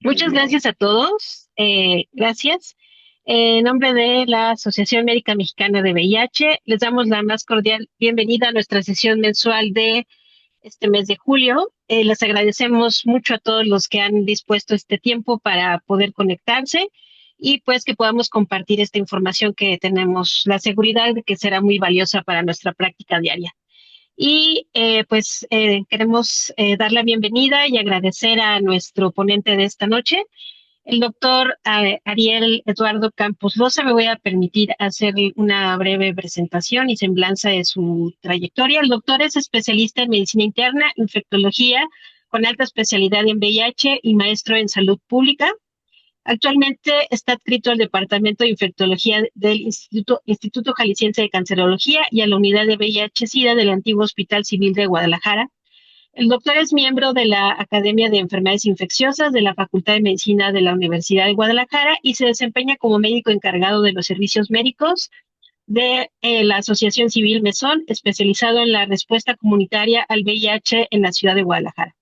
Muy Muchas bien. gracias a todos. Gracias. En nombre de la Asociación Médica Mexicana de VIH, les damos la más cordial bienvenida a nuestra sesión mensual de este mes de julio. Les agradecemos mucho a todos los que han dispuesto este tiempo para poder conectarse y pues que podamos compartir esta información que tenemos la seguridad de que será muy valiosa para nuestra práctica diaria. Queremos dar la bienvenida y agradecer a nuestro ponente de esta noche, el doctor Ariel Eduardo Campos Loza. Me voy a permitir hacer una breve presentación y semblanza de su trayectoria. El doctor es especialista en medicina interna, infectología, con alta especialidad en VIH y maestro en salud pública. Actualmente está adscrito al Departamento de Infectología del Instituto Jalisciense de Cancerología y a la Unidad de VIH-Sida del antiguo Hospital Civil de Guadalajara. El doctor es miembro de la Academia de Enfermedades Infecciosas de la Facultad de Medicina de la Universidad de Guadalajara y se desempeña como médico encargado de los servicios médicos de la Asociación Civil Mesón, especializado en la respuesta comunitaria al VIH en la ciudad de Guadalajara.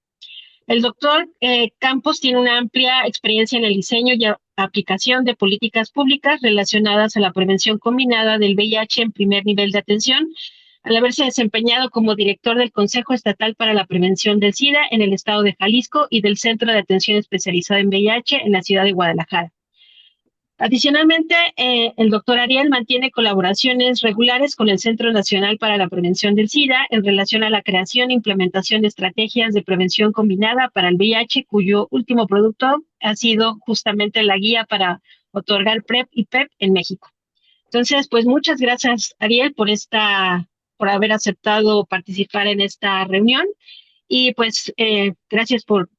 El doctor Campos tiene una amplia experiencia en el diseño y aplicación de políticas públicas relacionadas a la prevención combinada del VIH en primer nivel de atención, al haberse desempeñado como director del Consejo Estatal para la Prevención del SIDA en el estado de Jalisco y del Centro de Atención Especializada en VIH en la ciudad de Guadalajara. Adicionalmente, el doctor Ariel mantiene colaboraciones regulares con el Centro Nacional para la Prevención del SIDA en relación a la creación e implementación de estrategias de prevención combinada para el VIH, cuyo último producto ha sido justamente la guía para otorgar PrEP y PEP en México. Entonces, pues muchas gracias, Ariel, por haber aceptado participar en esta reunión y pues gracias por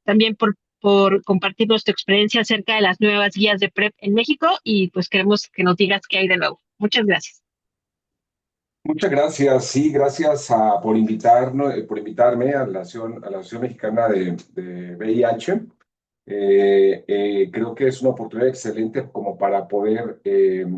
compartirnos tu experiencia acerca de las nuevas guías de PrEP en México y pues queremos que nos digas qué hay de nuevo. Muchas gracias. Muchas gracias. Sí, gracias por invitarme a la Asociación Mexicana de VIH. Creo que es una oportunidad excelente como para poder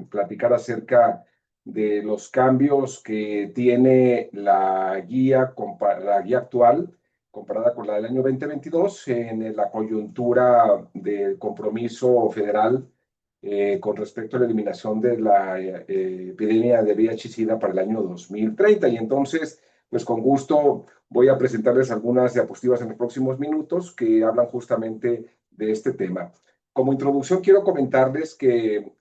platicar acerca de los cambios que tiene la guía actual comparada con la del año 2022 en la coyuntura del compromiso federal con respecto a la eliminación de la epidemia de VIH-Sida para el año 2030. Y entonces, pues con gusto voy a presentarles algunas diapositivas en los próximos minutos que hablan justamente de este tema. Como introducción, quiero comentarles que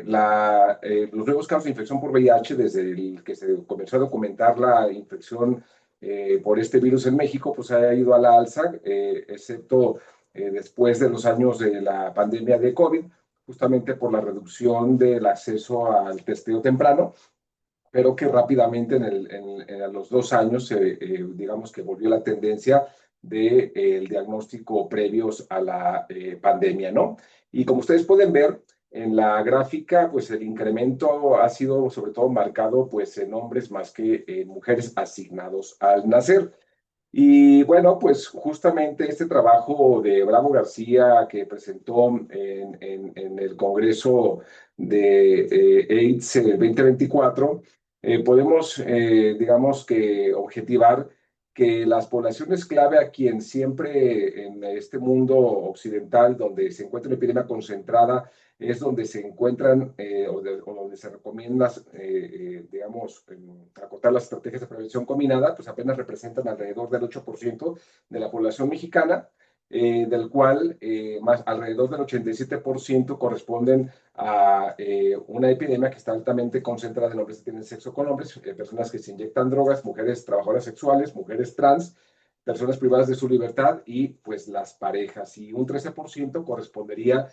los nuevos casos de infección por VIH, desde el que se comenzó a documentar la infección por este virus en México, pues ha ido a la alza, excepto después de los años de la pandemia de COVID, justamente por la reducción del acceso al testeo temprano, pero que rápidamente en los 2 años, digamos que volvió la tendencia del diagnóstico previos a la pandemia, ¿no? Y como ustedes pueden ver en la gráfica, pues el incremento ha sido sobre todo marcado pues en hombres más que en mujeres asignados al nacer. Y bueno, pues justamente este trabajo de Bravo García que presentó en el Congreso de AIDS 2024, podemos, digamos que, objetivar que las poblaciones clave a quien siempre en este mundo occidental, donde se encuentra una epidemia concentrada, es donde se encuentran o donde se recomienda, digamos, acotar las estrategias de prevención combinada, pues apenas representan alrededor del 8% de la población mexicana, del cual más alrededor del 87% corresponden a una epidemia que está altamente concentrada en hombres que tienen sexo con hombres, personas que se inyectan drogas, mujeres trabajadoras sexuales, mujeres trans, personas privadas de su libertad y pues las parejas. Y un 13% correspondería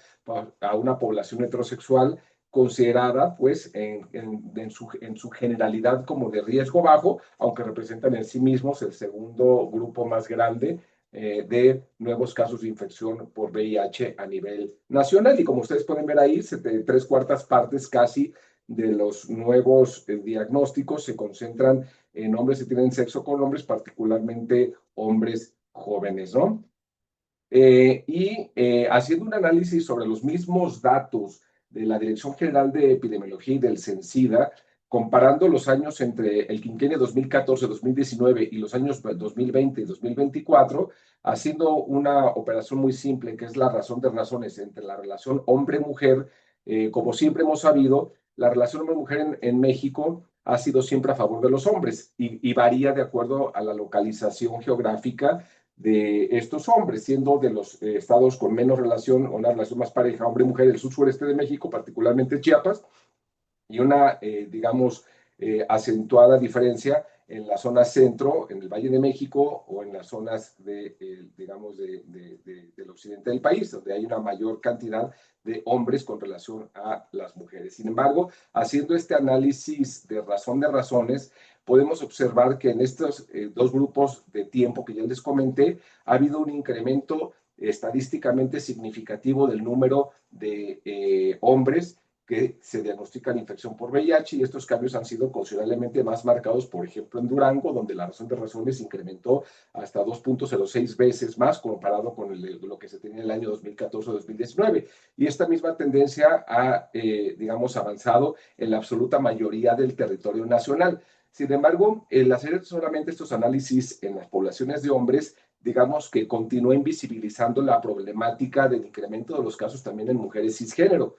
a una población heterosexual considerada pues en su generalidad como de riesgo bajo, aunque representan en sí mismos el segundo grupo más grande de nuevos casos de infección por VIH a nivel nacional. Y como ustedes pueden ver ahí, 3/4 partes casi de los nuevos diagnósticos se concentran en hombres que tienen sexo con hombres, particularmente hombres jóvenes, ¿no? Haciendo un análisis sobre los mismos datos de la Dirección General de Epidemiología y del CENSIDA, comparando los años entre el quinquenio 2014-2019 y los años 2020 y 2024, haciendo una operación muy simple, que es la razón de razones entre la relación hombre-mujer. Como siempre hemos sabido, la relación hombre-mujer en México ha sido siempre a favor de los hombres y varía de acuerdo a la localización geográfica de estos hombres, siendo de los estados con menos relación, una relación más pareja hombre-mujer, el sur-sureste de México, particularmente Chiapas, y una, digamos, acentuada diferencia en la zona centro, en el Valle de México o en las zonas digamos, del occidente del país, donde hay una mayor cantidad de hombres con relación a las mujeres. Sin embargo, haciendo este análisis de razón de razones, podemos observar que en estos dos grupos de tiempo que ya les comenté, ha habido un incremento estadísticamente significativo del número de hombres que se diagnostica la infección por VIH, y estos cambios han sido considerablemente más marcados, por ejemplo, en Durango, donde la razón de razones incrementó hasta 2.06 veces más comparado con lo que se tenía en el año 2014-2019. Y esta misma tendencia ha, digamos, avanzado en la absoluta mayoría del territorio nacional. Sin embargo, el hacer solamente estos análisis en las poblaciones de hombres, digamos que continúa invisibilizando la problemática del incremento de los casos también en mujeres cisgénero,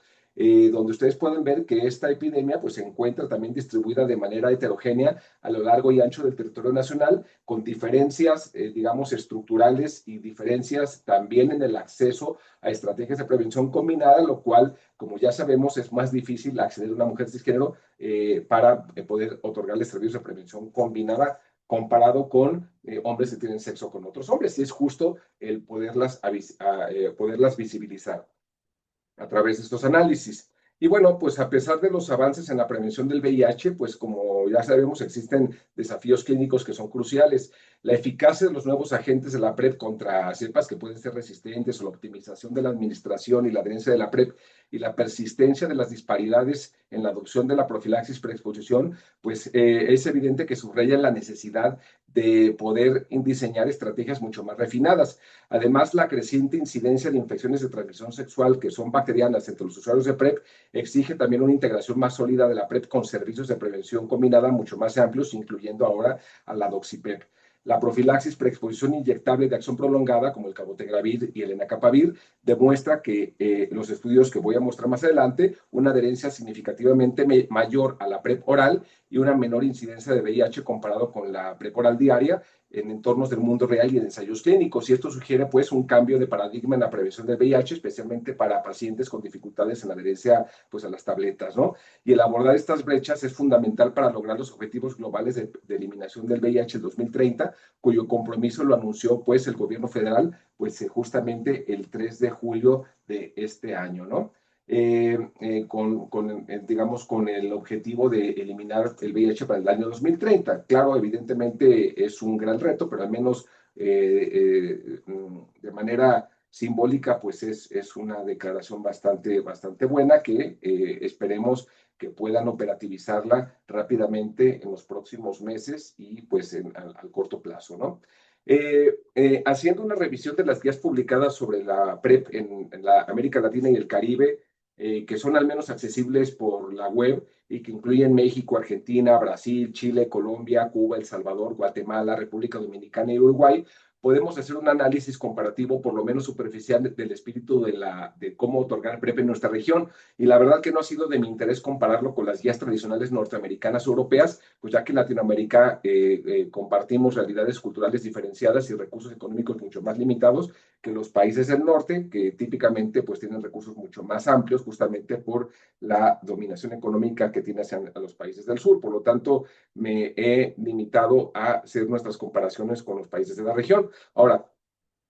donde ustedes pueden ver que esta epidemia pues, se encuentra también distribuida de manera heterogénea a lo largo y ancho del territorio nacional, con diferencias, digamos, estructurales y diferencias también en el acceso a estrategias de prevención combinada, lo cual, como ya sabemos, es más difícil acceder a una mujer cisgénero para poder otorgarle servicios de prevención combinada comparado con hombres que tienen sexo con otros hombres, y es justo el poderlas visibilizar a través de estos análisis. Y bueno, pues a pesar de los avances en la prevención del VIH, pues como ya sabemos, existen desafíos clínicos que son cruciales. La eficacia de los nuevos agentes de la PrEP contra cepas que pueden ser resistentes, o la optimización de la administración y la adherencia de la PrEP, y la persistencia de las disparidades en la adopción de la profilaxis preexposición, pues es evidente que subrayan la necesidad de poder diseñar estrategias mucho más refinadas. Además, la creciente incidencia de infecciones de transmisión sexual que son bacterianas entre los usuarios de PrEP exige también una integración más sólida de la PrEP con servicios de prevención combinada mucho más amplios, incluyendo ahora a la doxipep. La profilaxis preexposición inyectable de acción prolongada, como el cabotegravir y el enacapavir, demuestra que los estudios que voy a mostrar más adelante, una adherencia significativamente mayor a la PrEP oral y una menor incidencia de VIH comparado con la PrEP oral diaria en entornos del mundo real y en ensayos clínicos. Y esto sugiere pues un cambio de paradigma en la prevención del VIH, especialmente para pacientes con dificultades en la adherencia pues a las tabletas, ¿no? Y el abordar estas brechas es fundamental para lograr los objetivos globales de eliminación del VIH en 2030, cuyo compromiso lo anunció pues el gobierno federal pues justamente el 3 de julio de este año, ¿no? Digamos, con el objetivo de eliminar el VIH para el año 2030. Claro, evidentemente es un gran reto, pero al menos de manera simbólica, pues es una declaración bastante buena que esperemos que puedan operativizarla rápidamente en los próximos meses y pues al corto plazo, ¿no? Haciendo una revisión de las guías publicadas sobre la PrEP en la América Latina y el Caribe, que son al menos accesibles por la web y que incluyen México, Argentina, Brasil, Chile, Colombia, Cuba, El Salvador, Guatemala, República Dominicana y Uruguay, podemos hacer un análisis comparativo, por lo menos superficial, del espíritu de cómo otorgar PrEP en nuestra región. Y la verdad que no ha sido de mi interés compararlo con las guías tradicionales norteamericanas o europeas, pues ya que en Latinoamérica compartimos realidades culturales diferenciadas y recursos económicos mucho más limitados que los países del norte, que típicamente pues tienen recursos mucho más amplios, justamente por la dominación económica que tiene hacia los países del sur. Por lo tanto, me he limitado a hacer nuestras comparaciones con los países de la región. Ahora,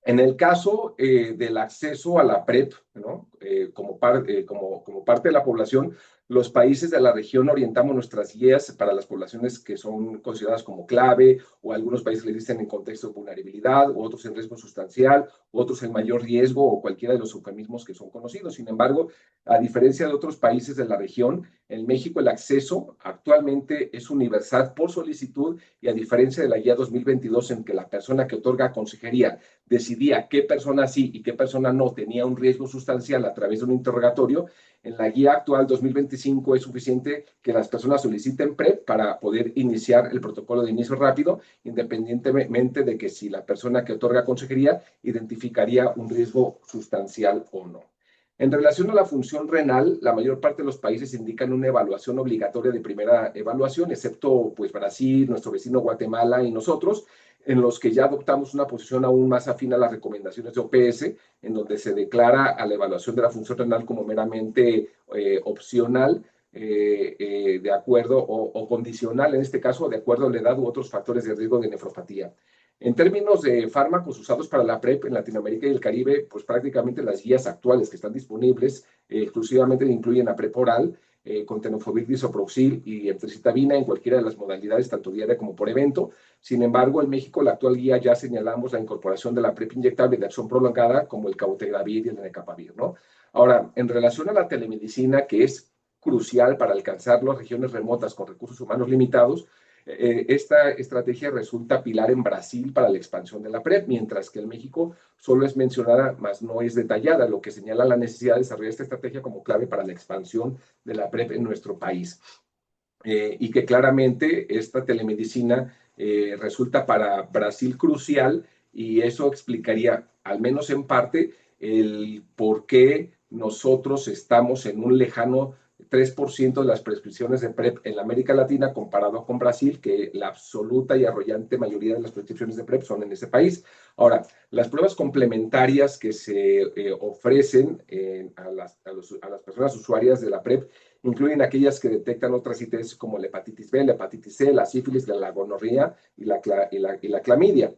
en el caso del acceso a la PrEP, ¿no? Como parte de la población, los países de la región orientamos nuestras guías para las poblaciones que son consideradas como clave, o algunos países les dicen en contexto de vulnerabilidad, u otros en riesgo sustancial, u otros en mayor riesgo, o cualquiera de los eufemismos que son conocidos. Sin embargo, a diferencia de otros países de la región, en México el acceso actualmente es universal por solicitud, y a diferencia de la guía 2022 en que la persona que otorga consejería decidía qué persona sí y qué persona no tenía un riesgo sustancial a través de un interrogatorio. En la guía actual 2025 es suficiente que las personas soliciten PrEP para poder iniciar el protocolo de inicio rápido, independientemente de que si la persona que otorga consejería identificaría un riesgo sustancial o no. En relación a la función renal, la mayor parte de los países indican una evaluación obligatoria de primera evaluación, excepto pues Brasil, nuestro vecino Guatemala y nosotros, en los que ya adoptamos una posición aún más afín a las recomendaciones de OPS, en donde se declara a la evaluación de la función renal como meramente opcional, de acuerdo, o condicional, en este caso, de acuerdo a la edad u otros factores de riesgo de nefropatía. En términos de fármacos usados para la PrEP en Latinoamérica y el Caribe, pues prácticamente las guías actuales que están disponibles exclusivamente incluyen la PrEP oral, con tenofovir disoproxil y emtricitabina en cualquiera de las modalidades, tanto diaria como por evento. Sin embargo, en México, la actual guía ya señalamos la incorporación de la PrEP inyectable de acción prolongada, como el cabotegravir y el lenacapavir, ¿no? Ahora, en relación a la telemedicina, que es crucial para alcanzar las regiones remotas con recursos humanos limitados, esta estrategia resulta pilar en Brasil para la expansión de la PrEP, mientras que en México solo es mencionada, más no es detallada, lo que señala la necesidad de desarrollar esta estrategia como clave para la expansión de la PrEP en nuestro país. Y que claramente esta telemedicina resulta para Brasil crucial, y eso explicaría, al menos en parte, el por qué nosotros estamos en un lejano 3% de las prescripciones de PrEP en la América Latina comparado con Brasil, que la absoluta y arrollante mayoría de las prescripciones de PrEP son en ese país. Ahora, las pruebas complementarias que se ofrecen a las personas usuarias de la PrEP incluyen aquellas que detectan otras ITS como la hepatitis B, la hepatitis C, la sífilis, la gonorrea y la clamidia.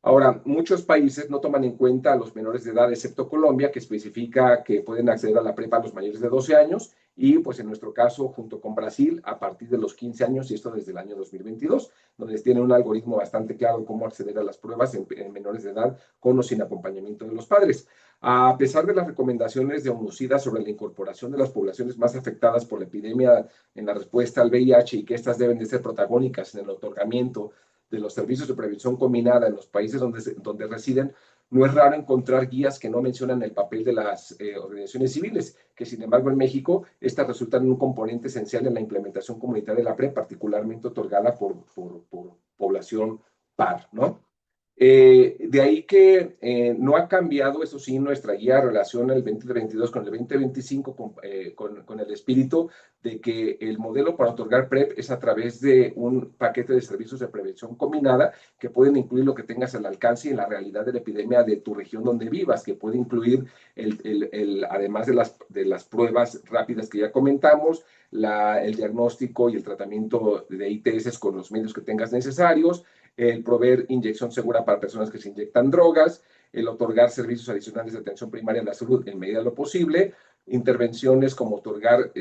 Ahora, muchos países no toman en cuenta a los menores de edad, excepto Colombia, que especifica que pueden acceder a la PrEP a los mayores de 12 años, y pues en nuestro caso, junto con Brasil, a partir de los 15 años, y esto desde el año 2022, donde tiene un algoritmo bastante claro en cómo acceder a las pruebas en menores de edad con o sin acompañamiento de los padres. A pesar de las recomendaciones de ONUCIDA sobre la incorporación de las poblaciones más afectadas por la epidemia en la respuesta al VIH, y que estas deben de ser protagónicas en el otorgamiento de los servicios de prevención combinada en los países donde residen, no es raro encontrar guías que no mencionan el papel de las organizaciones civiles, que sin embargo en México estas resultan un componente esencial en la implementación comunitaria de la PrEP, particularmente otorgada por población PAR, ¿no? De ahí que no ha cambiado, eso sí, nuestra guía relaciona el 2022 con el 2025 con el espíritu de que el modelo para otorgar PrEP es a través de un paquete de servicios de prevención combinada que pueden incluir lo que tengas al alcance y en la realidad de la epidemia de tu región donde vivas, que puede incluir, además de las pruebas rápidas que ya comentamos, el diagnóstico y el tratamiento de ITS con los medios que tengas necesarios, el proveer inyección segura para personas que se inyectan drogas, el otorgar servicios adicionales de atención primaria en la salud en medida de lo posible, intervenciones como otorgar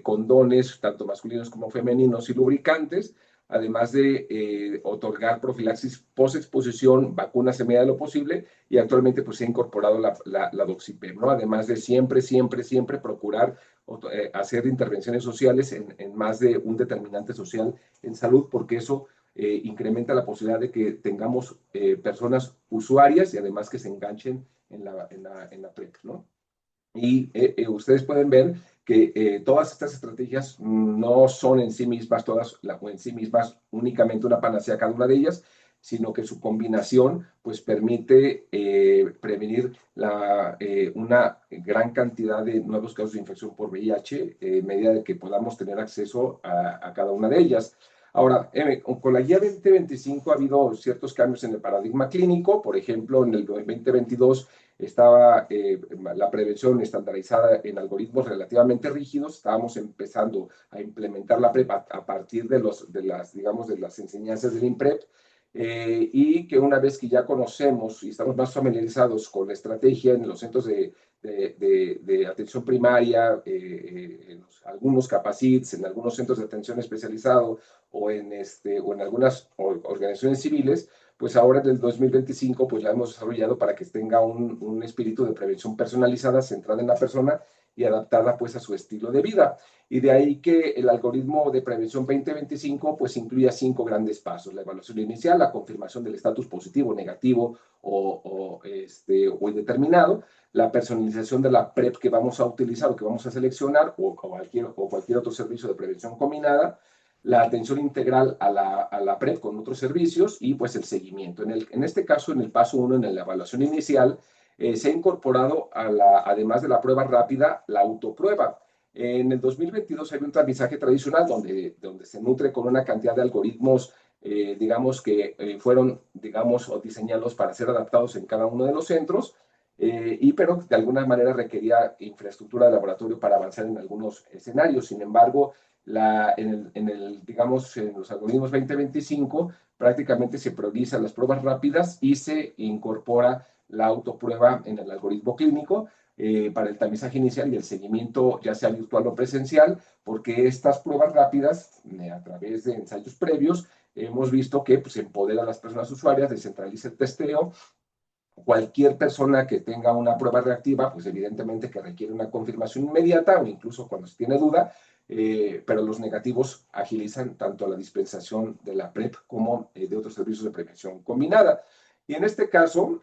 condones, tanto masculinos como femeninos, y lubricantes, además de otorgar profilaxis post-exposición, vacunas en medida de lo posible, y actualmente pues se ha incorporado la Doxipep, ¿no? Además de siempre procurar hacer intervenciones sociales en más de un determinante social en salud, porque eso incrementa la posibilidad de que tengamos personas usuarias y además que se enganchen en la PrEP, ¿no? Y ustedes pueden ver que todas estas estrategias no son en sí mismas o en sí mismas únicamente una panacea cada una de ellas, sino que su combinación pues permite prevenir una gran cantidad de nuevos casos de infección por VIH en medida de que podamos tener acceso a cada una de ellas. Ahora, con la guía 2025 ha habido ciertos cambios en el paradigma clínico. Por ejemplo, en el 2022 estaba la prevención estandarizada en algoritmos relativamente rígidos. Estábamos empezando a implementar la PrEP a partir de las enseñanzas del INPREP, y que una vez que ya conocemos y estamos más familiarizados con la estrategia en los centros de atención primaria, en algunos capacits, en algunos centros de atención especializado o en algunas organizaciones civiles, pues ahora en el 2025 pues la hemos desarrollado para que tenga un espíritu de prevención personalizada, centrada en la persona y adaptarla pues a su estilo de vida. Y de ahí que el algoritmo de prevención 2025 pues incluye 5 grandes pasos: la evaluación inicial, la confirmación del estatus positivo, negativo o indeterminado, la personalización de la PrEP que vamos a utilizar o que vamos a seleccionar, o cualquier otro servicio de prevención combinada, la atención integral a la PrEP con otros servicios y pues el seguimiento. En este caso, en el paso 1, en la evaluación inicial, se ha incorporado, además de la prueba rápida, la autoprueba. En el 2022 hay un tamizaje tradicional donde se nutre con una cantidad de algoritmos, digamos, que fueron, digamos, diseñados para ser adaptados en cada uno de los centros, pero de alguna manera requería infraestructura de laboratorio para avanzar en algunos escenarios. Sin embargo, digamos, en los algoritmos 2025 prácticamente se priorizan las pruebas rápidas y se incorpora la autoprueba en el algoritmo clínico para el tamizaje inicial y el seguimiento, ya sea virtual o presencial, porque estas pruebas rápidas, a través de ensayos previos, hemos visto que pues, empodera a las personas usuarias, descentraliza el testeo. Cualquier persona que tenga una prueba reactiva, pues evidentemente que requiere una confirmación inmediata o incluso cuando se tiene duda, pero los negativos agilizan tanto la dispensación de la PrEP como de otros servicios de prevención combinada. Y en este caso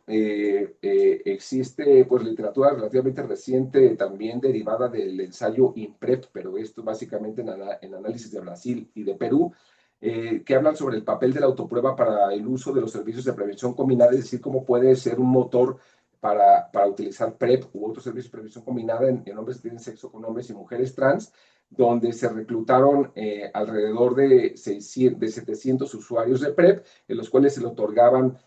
existe pues literatura relativamente reciente también derivada del ensayo INPREP, pero esto básicamente en análisis de Brasil y de Perú, que hablan sobre el papel de la autoprueba para el uso de los servicios de prevención combinada, es decir, cómo puede ser un motor para utilizar PrEP u otros servicios de prevención combinada en hombres que tienen sexo con hombres y mujeres trans, donde se reclutaron alrededor de 700 usuarios de PrEP, en los cuales se le otorgaban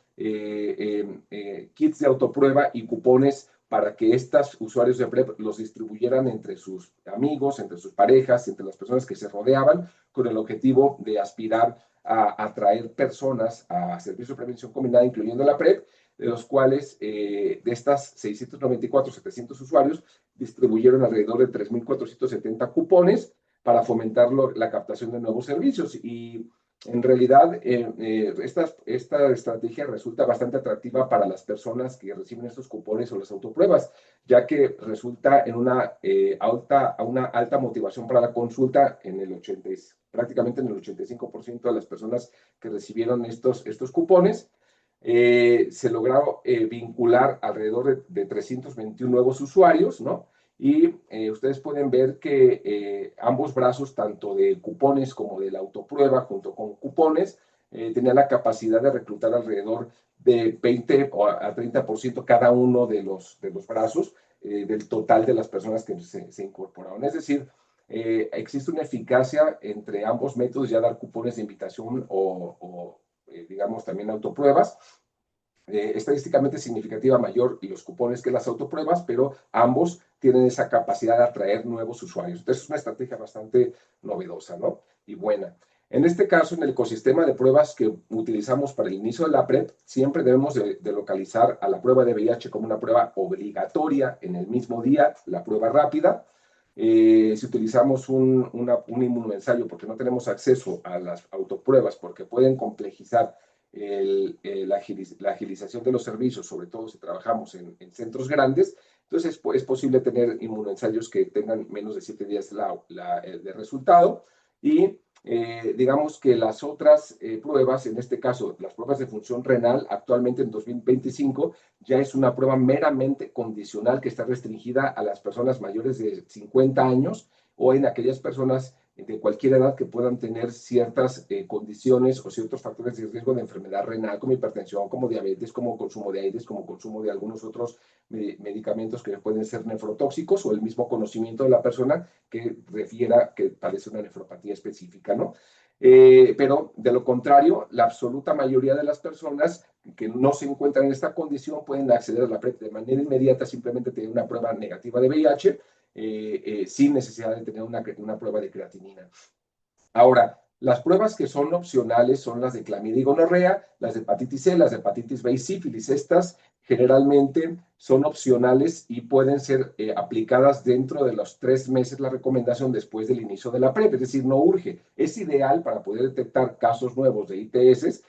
kits de autoprueba y cupones para que estos usuarios de PrEP los distribuyeran entre sus amigos, entre sus parejas, entre las personas que se rodeaban, con el objetivo de aspirar a atraer personas a servicios de prevención combinada, incluyendo la PrEP, de los cuales de estas 694, 700 usuarios distribuyeron alrededor de 3.470 cupones para fomentar la captación de nuevos servicios. Y en realidad, esta estrategia resulta bastante atractiva para las personas que reciben estos cupones o las autopruebas, ya que resulta en una alta motivación para la consulta prácticamente en el 85% de las personas que recibieron estos cupones. Se lograron vincular alrededor de 321 nuevos usuarios, ¿no? Y ustedes pueden ver que ambos brazos, tanto de cupones como de la autoprueba, junto con cupones, tenían la capacidad de reclutar alrededor de 20 a 30% cada uno de los brazos del total de las personas que se incorporaron. Es decir, existe una eficacia entre ambos métodos, ya dar cupones de invitación o digamos, también autopruebas. Estadísticamente significativa mayor los cupones que las autopruebas, pero ambos tienen esa capacidad de atraer nuevos usuarios. Entonces es una estrategia bastante novedosa, ¿no? Y buena. En este caso, en el ecosistema de pruebas que utilizamos para el inicio de la PrEP, siempre debemos de localizar a la prueba de VIH como una prueba obligatoria en el mismo día, la prueba rápida. Si utilizamos un inmunoensayo porque no tenemos acceso a las autopruebas, porque pueden complejizar la agilización de los servicios, sobre todo si trabajamos en centros grandes, entonces es posible tener inmunoensayos que tengan menos de 7 días de resultado. Y digamos que las otras pruebas, en este caso las pruebas de función renal, actualmente en 2025 ya es una prueba meramente condicional que está restringida a las personas mayores de 50 años o en aquellas personas de cualquier edad que puedan tener ciertas condiciones o ciertos factores de riesgo de enfermedad renal, como hipertensión, como diabetes, como consumo de aires, como consumo de algunos otros medicamentos que pueden ser nefrotóxicos, o el mismo conocimiento de la persona que refiera que padece una nefropatía específica, ¿no? Pero de lo contrario, la absoluta mayoría de las personas que no se encuentran en esta condición pueden acceder a la PrEP de manera inmediata, simplemente tener una prueba negativa de VIH, sin necesidad de tener una prueba de creatinina. Ahora, las pruebas que son opcionales son las de clamidia y gonorrea, las de hepatitis C, las de hepatitis B y sífilis. Estas generalmente son opcionales y pueden ser aplicadas dentro de los 3 meses, la recomendación después del inicio de la PrEP, es decir, no urge. Es ideal para poder detectar casos nuevos de ITS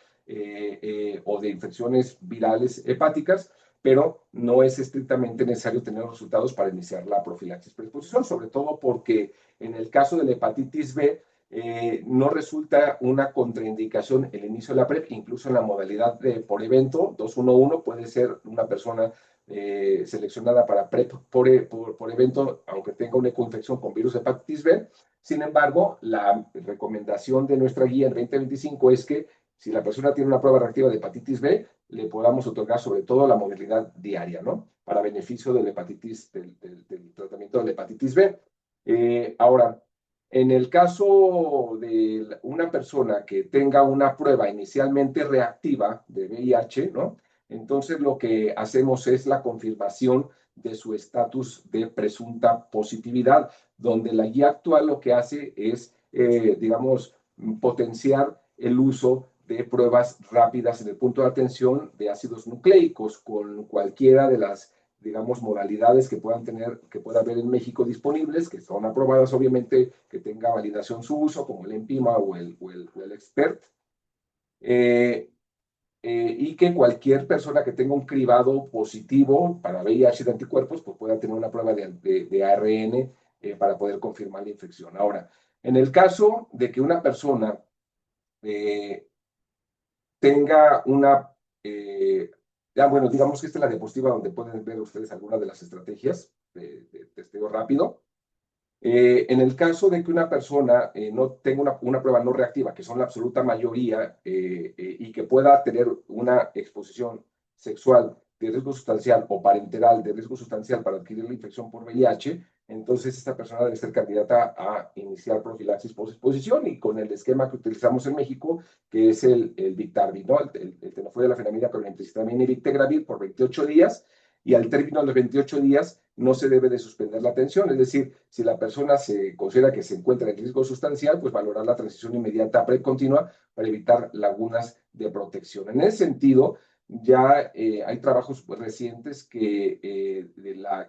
o de infecciones virales hepáticas, pero no es estrictamente necesario tener los resultados para iniciar la profilaxis preexposición, sobre todo porque en el caso de la hepatitis B, no resulta una contraindicación el inicio de la PrEP, incluso en la modalidad de por evento 211 puede ser una persona seleccionada para PrEP por evento, aunque tenga una coinfección con virus de hepatitis B. Sin embargo, la recomendación de nuestra guía en 2025 es que si la persona tiene una prueba reactiva de hepatitis B, le podamos otorgar sobre todo la movilidad diaria, ¿no? Para beneficio del tratamiento de la hepatitis B. Ahora, en el caso de una persona que tenga una prueba inicialmente reactiva de VIH, ¿no? Entonces lo que hacemos es la confirmación de su estatus de presunta positividad, donde la guía actual lo que hace es, digamos, potenciar el uso de pruebas rápidas en el punto de atención de ácidos nucleicos con cualquiera de las, digamos, modalidades que puedan tener, que pueda haber en México disponibles, que son aprobadas obviamente, que tenga validación su uso, como el EMPIMA o el EXPERT. Y que cualquier persona que tenga un cribado positivo para VIH de anticuerpos, pues pueda tener una prueba de ARN para poder confirmar la infección. Ahora, en el caso de que una persona tenga una, bueno, digamos que esta es la diapositiva donde pueden ver ustedes algunas de las estrategias de testeo rápido. En el caso de que una persona no tenga una prueba no reactiva, que son la absoluta mayoría, y que pueda tener una exposición sexual de riesgo sustancial o parenteral de riesgo sustancial para adquirir la infección por VIH, entonces esta persona debe ser candidata a iniciar profilaxis post-exposición y con el esquema que utilizamos en México, que es el Biktarvy, ¿no? El tenofovir, la fenamida con emtricitabina y Bictegravir por 28 días, y al término de los 28 días no se debe de suspender la atención, es decir, si la persona se considera que se encuentra en riesgo sustancial, pues valorar la transición inmediata a PrEP continua para evitar lagunas de protección. En ese sentido, ya hay trabajos recientes que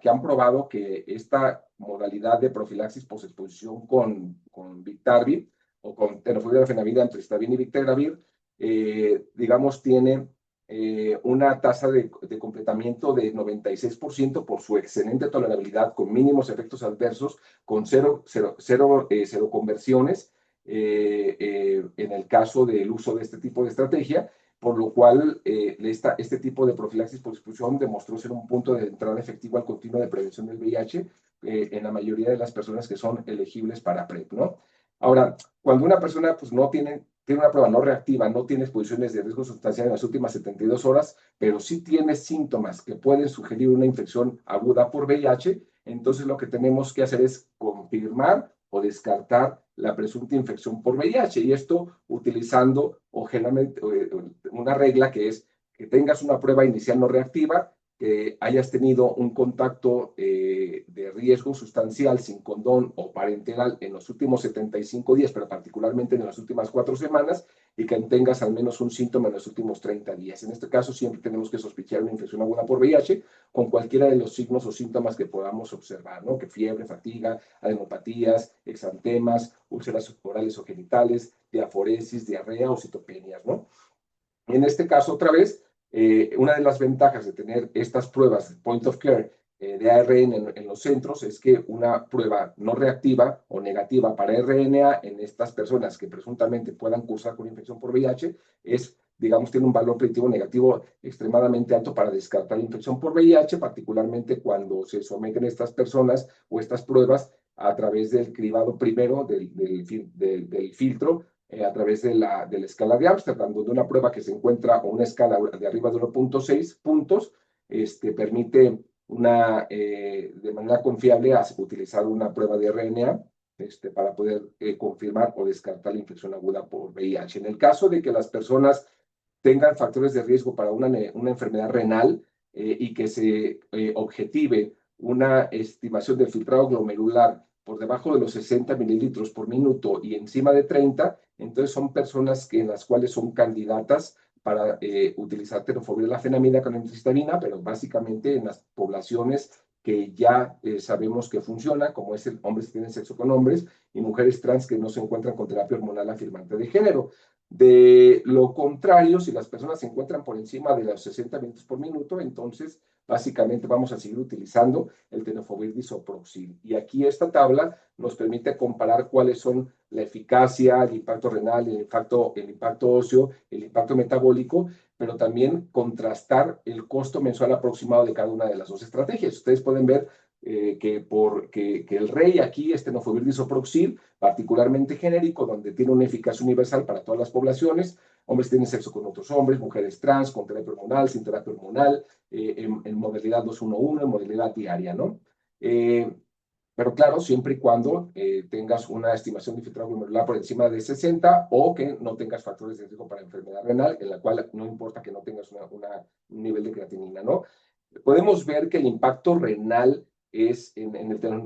han probado que esta modalidad de profilaxis posexposición con Biktarvy o con tenofovir, fenamida, emtricitabina y Bictegravir, digamos, tiene una tasa de completamiento de 96% por su excelente tolerabilidad, con mínimos efectos adversos, con cero conversiones en el caso del uso de este tipo de estrategia, por lo cual este tipo de profilaxis por exposición demostró ser un punto de entrada efectivo al continuo de prevención del VIH en la mayoría de las personas que son elegibles para PrEP, ¿no? Ahora, cuando una persona pues, no tiene una prueba no reactiva, no tiene exposiciones de riesgo sustancial en las últimas 72 horas, pero sí tiene síntomas que pueden sugerir una infección aguda por VIH, entonces lo que tenemos que hacer es confirmar o descartar la presunta infección por VIH, y esto utilizando una regla que es que tengas una prueba inicial no reactiva, que hayas tenido un contacto de riesgo sustancial sin condón o parenteral en los últimos 75 días, pero particularmente en las últimas 4 semanas, y que tengas al menos un síntoma en los últimos 30 días. En este caso, siempre tenemos que sospechar una infección aguda por VIH con cualquiera de los signos o síntomas que podamos observar, ¿no? Que fiebre, fatiga, adenopatías, exantemas, úlceras orales o genitales, diaforesis, diarrea o citopenias, ¿no? En este caso, otra vez, una de las ventajas de tener estas pruebas de point of care de ARN en los centros es que una prueba no reactiva o negativa para RNA en estas personas que presuntamente puedan cursar con infección por VIH es, digamos, tiene un valor predictivo negativo extremadamente alto para descartar la infección por VIH, particularmente cuando se someten estas personas o estas pruebas a través del cribado primero del filtro a través de la escala de Amsterdam, donde una prueba que se encuentra o una escala de arriba de 1.6 puntos permite de manera confiable utilizar una prueba de RNA para poder confirmar o descartar la infección aguda por VIH. En el caso de que las personas tengan factores de riesgo para una enfermedad renal y que se objetive una estimación del filtrado glomerular por debajo de los 60 mililitros por minuto y encima de 30, entonces son personas en las cuales son candidatas para utilizar tenofovir, la fenamida con emtricitabina, pero básicamente en las poblaciones que ya sabemos que funciona, como es hombres que tienen sexo con hombres y mujeres trans que no se encuentran con terapia hormonal afirmante de género. De lo contrario, si las personas se encuentran por encima de los 60 minutos por minuto, entonces básicamente vamos a seguir utilizando el tenofovir disoproxil. Y aquí esta tabla nos permite comparar cuáles son la eficacia, el impacto renal, el impacto óseo, el impacto metabólico, pero también contrastar el costo mensual aproximado de cada una de las dos estrategias. Ustedes pueden ver que el rey aquí es tenofovir disoproxil, particularmente genérico, donde tiene una eficacia universal para todas las poblaciones. Hombres tienen sexo con otros hombres, mujeres trans, con terapia hormonal, sin terapia hormonal, en modalidad 211, en modalidad diaria, ¿no? Pero claro, siempre y cuando tengas una estimación de filtrado glomerular por encima de 60 o que no tengas factores de riesgo para enfermedad renal, en la cual no importa que no tengas un nivel de creatinina, ¿no? Podemos ver que el impacto renal es en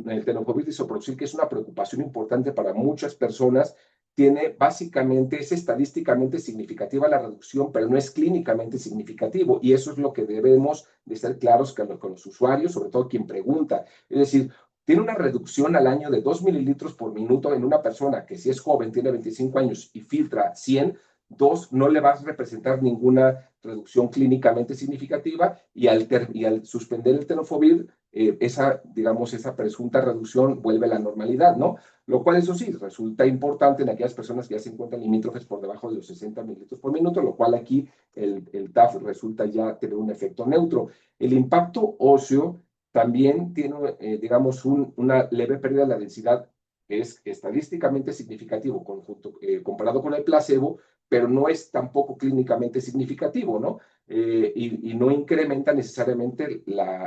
el tenofovir disoproxil, que es una preocupación importante para muchas personas, tiene básicamente, es estadísticamente significativa la reducción, pero no es clínicamente significativo. Y eso es lo que debemos de ser claros con los usuarios, sobre todo quien pregunta. Es decir, tiene una reducción al año de 2 mililitros por minuto en una persona que si es joven, tiene 25 años y filtra 100, dos, no le va a representar ninguna reducción clínicamente significativa y al suspender el tenofovir, digamos, esa presunta reducción vuelve a la normalidad, ¿no? Lo cual, eso sí, resulta importante en aquellas personas que ya se encuentran limítrofes por debajo de los 60 mililitros por minuto, lo cual aquí el TAF resulta ya tener un efecto neutro. El impacto óseo también tiene, digamos, una leve pérdida de la densidad que es estadísticamente significativo comparado con el placebo, pero no es tampoco clínicamente significativo, ¿no? Y no incrementa necesariamente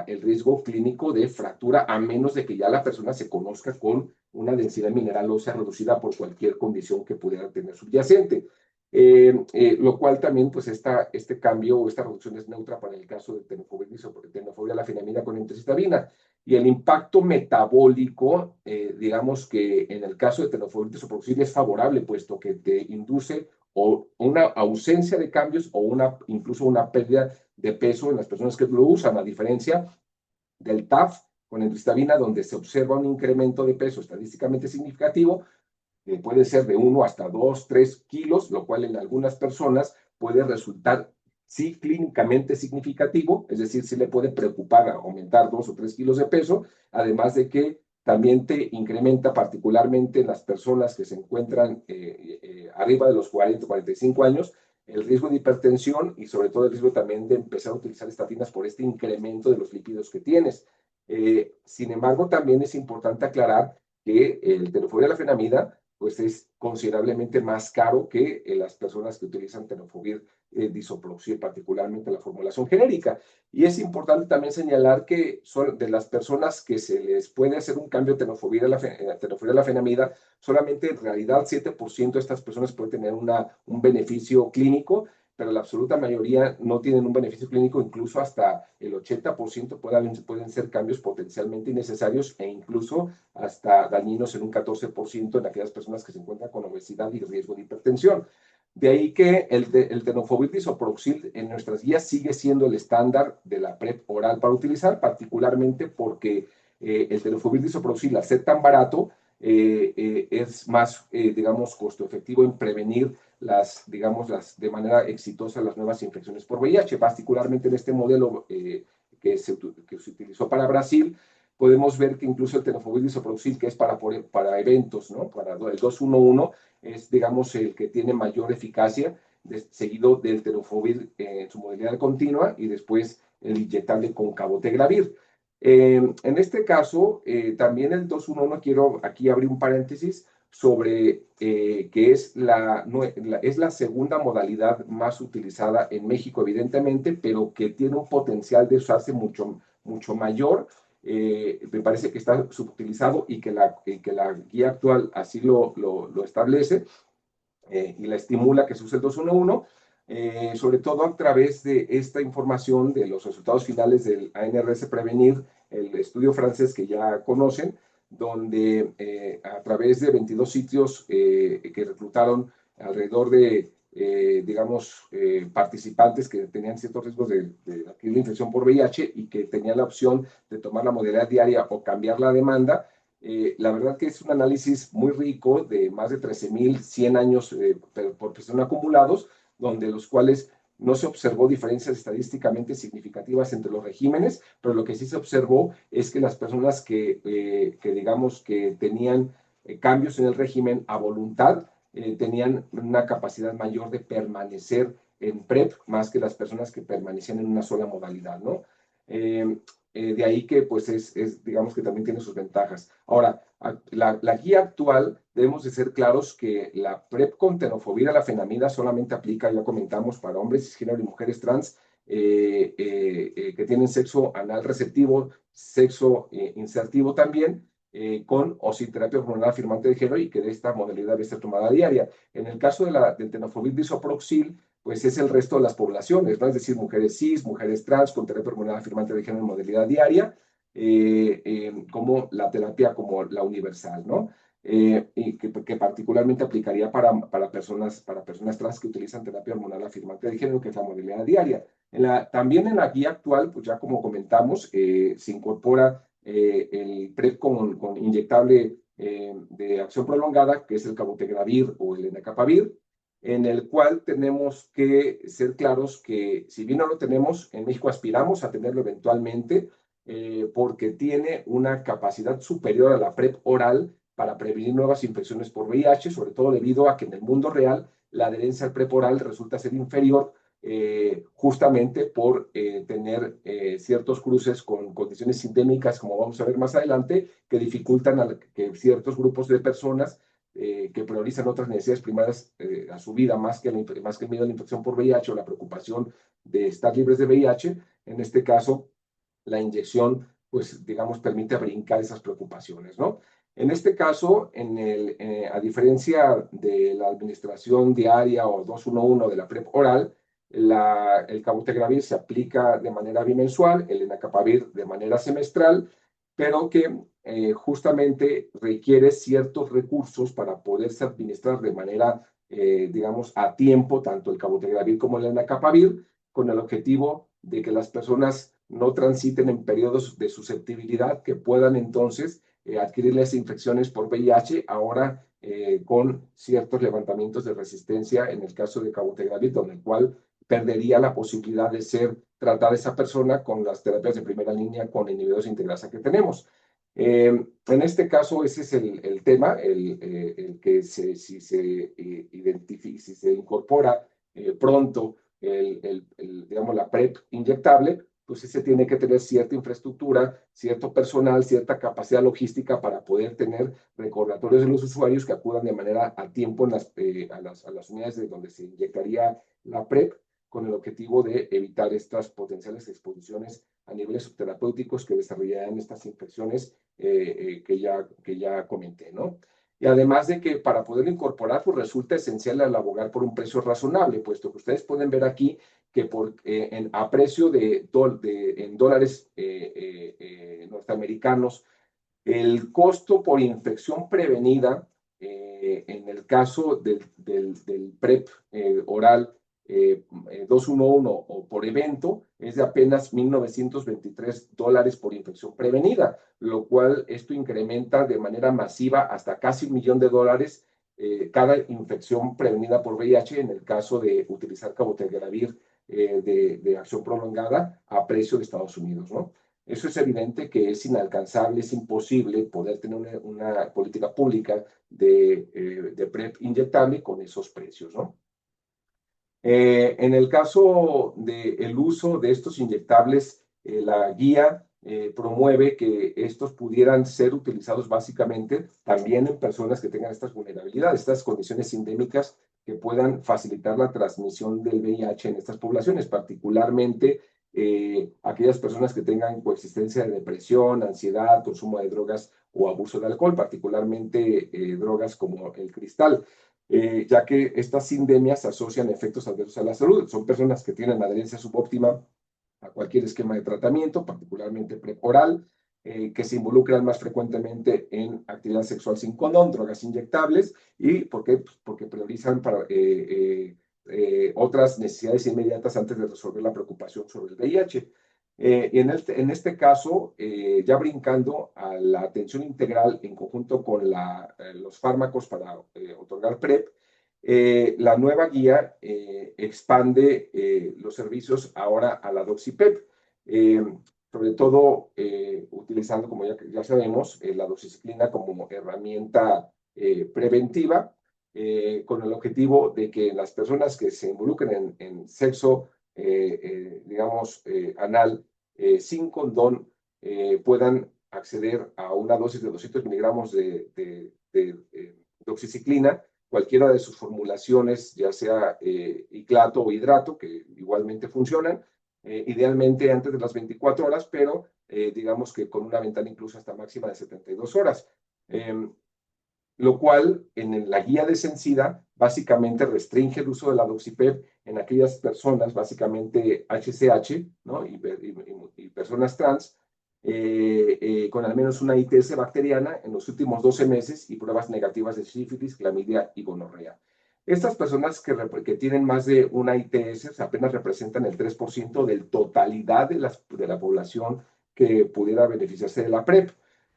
el riesgo clínico de fractura, a menos de que ya la persona se conozca con una densidad mineral ósea reducida por cualquier condición que pudiera tener subyacente. Lo cual también, pues, este cambio o esta reducción es neutra para el caso de tenofovir a la fenamida con emtricitabina. Y el impacto metabólico, digamos que en el caso de tenofovir disoproxil es favorable, puesto que te induce o una ausencia de cambios o incluso una pérdida de peso en las personas que lo usan, a diferencia del TAF con emtricitabina, donde se observa un incremento de peso estadísticamente significativo, puede ser de 1 hasta 2, 3 kilos, lo cual en algunas personas puede resultar, sí, clínicamente significativo, es decir, sí le puede preocupar aumentar 2 o 3 kilos de peso, además de que también te incrementa particularmente en las personas que se encuentran arriba de los 40, 45 años, el riesgo de hipertensión y sobre todo el riesgo también de empezar a utilizar estatinas por este incremento de los lípidos que tienes. Sin embargo, también es importante aclarar que el tenofovir a la fenamida pues es considerablemente más caro que las personas que utilizan tenofovir disoproxil, particularmente la formulación genérica. Y es importante también señalar que son de las personas que se les puede hacer un cambio de tenofovir a la fenamida, solamente en realidad 7% de estas personas pueden tener un beneficio clínico, pero la absoluta mayoría no tienen un beneficio clínico, incluso hasta el 80% pueden ser cambios potencialmente innecesarios e incluso hasta dañinos en un 14% en aquellas personas que se encuentran con obesidad y riesgo de hipertensión. De ahí que el tenofovir disoproxil en nuestras guías sigue siendo el estándar de la PrEP oral para utilizar, particularmente porque el tenofovir disoproxil, al ser tan barato, es más, digamos, costo efectivo en prevenir de manera exitosa las nuevas infecciones por VIH, particularmente en este modelo que se utilizó para Brasil. Podemos ver que incluso el tenofovir disoproxil, que es para eventos, ¿no? Para el 211, es, digamos, el que tiene mayor eficacia, seguido del tenofovir en su modalidad continua y después el inyectable con cabotegravir. En este caso, también el 211, quiero aquí abrir un paréntesis sobre que es la segunda modalidad más utilizada en México, evidentemente, pero que tiene un potencial de usarse mucho, mucho mayor. Me parece que está subutilizado y que la guía actual así lo establece y la estimula que se use el 211, sobre todo a través de esta información de los resultados finales del ANRS Prevenir, el estudio francés que ya conocen, donde a través de 22 sitios que reclutaron alrededor de, digamos, participantes que tenían ciertos riesgos de adquirir la infección por VIH y que tenían la opción de tomar la modalidad diaria o cambiar la demanda, La verdad que es un análisis muy rico de más de 13.100 años por persona acumulados, donde los cuales no se observó diferencias estadísticamente significativas entre los regímenes, pero lo que sí se observó es que las personas que digamos que tenían cambios en el régimen a voluntad, tenían una capacidad mayor de permanecer en PrEP más que las personas que permanecían en una sola modalidad, ¿no? Eh, de ahí que pues digamos que también tiene sus ventajas. Ahora, la guía actual debemos de ser claros que la PrEP con tenofovir a la fenamida solamente aplica, ya comentamos, para hombres cisgénero y mujeres trans que tienen sexo anal receptivo, sexo insertivo también, con o sin terapia hormonal afirmante de género y que de esta modalidad debe ser tomada diaria. En el caso del tenofovir disoproxil, pues es el resto de las poblaciones, ¿no? Es decir, mujeres cis, mujeres trans con terapia hormonal afirmante de género en modalidad diaria, como la terapia como la universal, ¿no? Y que particularmente aplicaría para personas trans que utilizan terapia hormonal afirmante de género, que es la modalidad diaria. También en la guía actual, pues ya como comentamos, se incorpora el PrEP con inyectable de acción prolongada, que es el cabotegravir o el lenacapavir, en el cual tenemos que ser claros que si bien no lo tenemos, en México aspiramos a tenerlo eventualmente, porque tiene una capacidad superior a la PrEP oral para prevenir nuevas infecciones por VIH, sobre todo debido a que en el mundo real la adherencia al PrEP oral resulta ser inferior justamente por tener ciertos cruces con condiciones sindémicas, como vamos a ver más adelante, que dificultan que ciertos grupos de personas que priorizan otras necesidades primarias a su vida, más que el miedo a la infección por VIH o la preocupación de estar libres de VIH. En este caso, la inyección, pues, digamos, permite brincar esas preocupaciones, ¿no? En este caso, a diferencia de la administración diaria o 211 de la PrEP oral, el cabotegravir se aplica de manera bimensual, el lenacapavir de manera semestral, pero que justamente requiere ciertos recursos para poderse administrar de manera, digamos, a tiempo, tanto el cabotegravir como el lenacapavir, con el objetivo de que las personas no transiten en periodos de susceptibilidad que puedan entonces adquirir las infecciones por VIH, ahora con ciertos levantamientos de resistencia en el caso de cabotegravir, donde el cual perdería la posibilidad de ser tratada esa persona con las terapias de primera línea con inhibidores de integrasa que tenemos. En este caso, ese es el tema, el que si se identifica, si se incorpora pronto digamos, la PrEP inyectable, pues ese tiene que tener cierta infraestructura, cierto personal, cierta capacidad logística para poder tener recordatorios de los usuarios que acudan de manera a tiempo a las unidades de donde se inyectaría la PrEP, con el objetivo de evitar estas potenciales exposiciones a niveles subterapéuticos que desarrollarían estas infecciones que ya comenté, ¿no? Y además de que para poderlo incorporar, pues resulta esencial el abogar por un precio razonable, puesto que ustedes pueden ver aquí que a precio en dólares norteamericanos, el costo por infección prevenida en el caso del PrEP oral 211 o por evento es de apenas $1,923 por infección prevenida, lo cual esto incrementa de manera masiva hasta casi $1,000,000 cada infección prevenida por VIH en el caso de utilizar cabotegravir de acción prolongada a precio de Estados Unidos, ¿no? Eso es evidente que es inalcanzable, es imposible poder tener una política pública de PrEP inyectable con esos precios, ¿no? En el caso del uso de estos inyectables, la guía promueve que estos pudieran ser utilizados básicamente también en personas que tengan estas vulnerabilidades, estas condiciones endémicas que puedan facilitar la transmisión del VIH en estas poblaciones, particularmente aquellas personas que tengan coexistencia de depresión, ansiedad, consumo de drogas o abuso de alcohol, particularmente drogas como el cristal. Ya que estas sindemias asocian efectos adversos a la salud. Son personas que tienen adherencia subóptima a cualquier esquema de tratamiento, particularmente preoral, que se involucran más frecuentemente en actividad sexual sin condón, drogas inyectables, y ¿por qué? Pues porque priorizan otras necesidades inmediatas antes de resolver la preocupación sobre el VIH. En este caso, ya brincando a la atención integral en conjunto con los fármacos para otorgar PrEP, la nueva guía expande los servicios ahora a la doxipep, sobre todo utilizando, como ya sabemos, la doxiciclina como herramienta preventiva, con el objetivo de que las personas que se involucren en sexo, digamos, anal, sin condón, puedan acceder a una dosis de 200 miligramos de doxiciclina, cualquiera de sus formulaciones, ya sea iclato o hidrato, que igualmente funcionan, idealmente antes de las 24 horas, pero digamos que con una ventana incluso hasta máxima de 72 horas. Lo cual en la guía de Sencida básicamente restringe el uso de la doxipep en aquellas personas, básicamente HCH, ¿no? y personas trans, con al menos una ITS bacteriana en los últimos 12 meses y pruebas negativas de sífilis, clamidia y gonorrea. Estas personas que tienen más de una ITS apenas representan el 3% de la totalidad de la población que pudiera beneficiarse de la PrEP.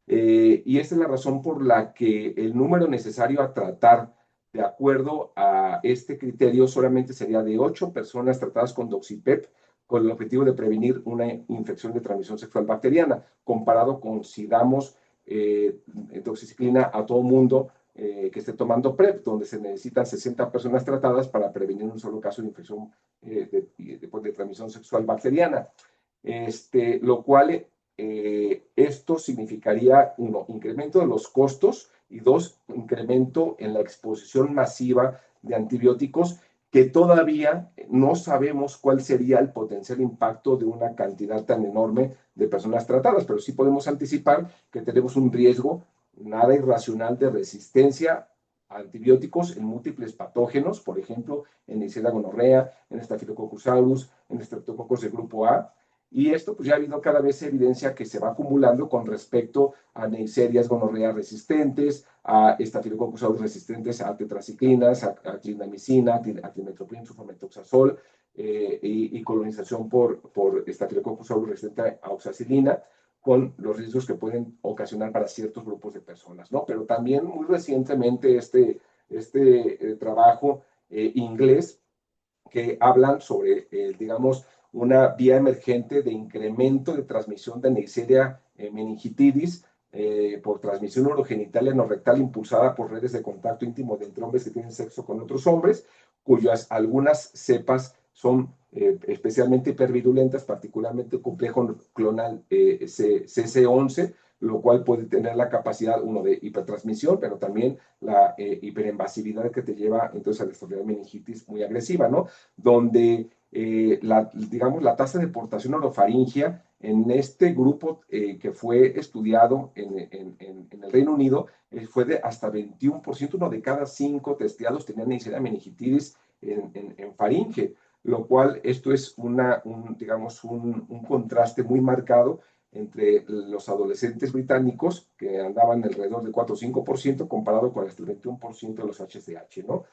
Y esta es la razón por la que el número necesario a tratar de acuerdo a este criterio solamente sería de 8 personas tratadas con doxipep con el objetivo de prevenir una infección de transmisión sexual bacteriana, comparado con si damos doxiciclina a todo mundo que esté tomando PrEP, donde se necesitan 60 personas tratadas para prevenir un solo caso de infección de transmisión sexual bacteriana. Lo cual esto significaría, uno, incremento de los costos y dos, incremento en la exposición masiva de antibióticos que todavía no sabemos cuál sería el potencial impacto de una cantidad tan enorme de personas tratadas, pero sí podemos anticipar que tenemos un riesgo nada irracional de resistencia a antibióticos en múltiples patógenos, por ejemplo, en Neisseria gonorrea, en Staphylococcus aureus, en Streptococcus de grupo A, y esto pues ya ha habido cada vez evidencia que se va acumulando con respecto a Neisserias gonorrea resistentes, a Staphylococcus aureus resistentes a tetraciclinas, a clindamicina, a trimethoprim, sulfametoxazol, y colonización por Staphylococcus aureus resistente a oxacilina, con los riesgos que pueden ocasionar para ciertos grupos de personas, ¿no? Pero también muy recientemente trabajo inglés que hablan sobre, digamos, una vía emergente de incremento de transmisión de Neisseria meningitidis por transmisión urogenitalia no rectal impulsada por redes de contacto íntimo de entre hombres que tienen sexo con otros hombres, cuyas algunas cepas son especialmente hipervirulentas, particularmente complejo clonal CC11, lo cual puede tener la capacidad, uno, de hipertransmisión, pero también la hiperinvasividad que te lleva entonces a desarrollar meningitis muy agresiva, ¿no? Donde digamos, la tasa de portación orofaringia en este grupo que fue estudiado en el Reino Unido fue de hasta 21%, uno de cada 5 testeados tenían Neisseria meningitidis en faringe, lo cual esto es digamos, un contraste muy marcado entre los adolescentes británicos, que andaban alrededor del 4 o 5%, comparado con el 21% de los HCH, ¿no?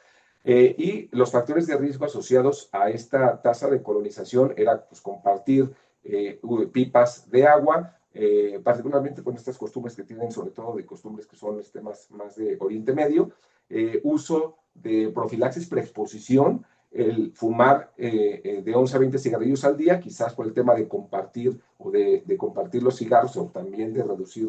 Y los factores de riesgo asociados a esta tasa de colonización era pues, compartir pipas de agua, particularmente con estas costumbres que tienen, sobre todo de costumbres que son más de Oriente Medio, uso de profilaxis preexposición, el fumar de 11 a 20 cigarrillos al día, quizás por el tema de compartir o de compartir los cigarros o también de reducir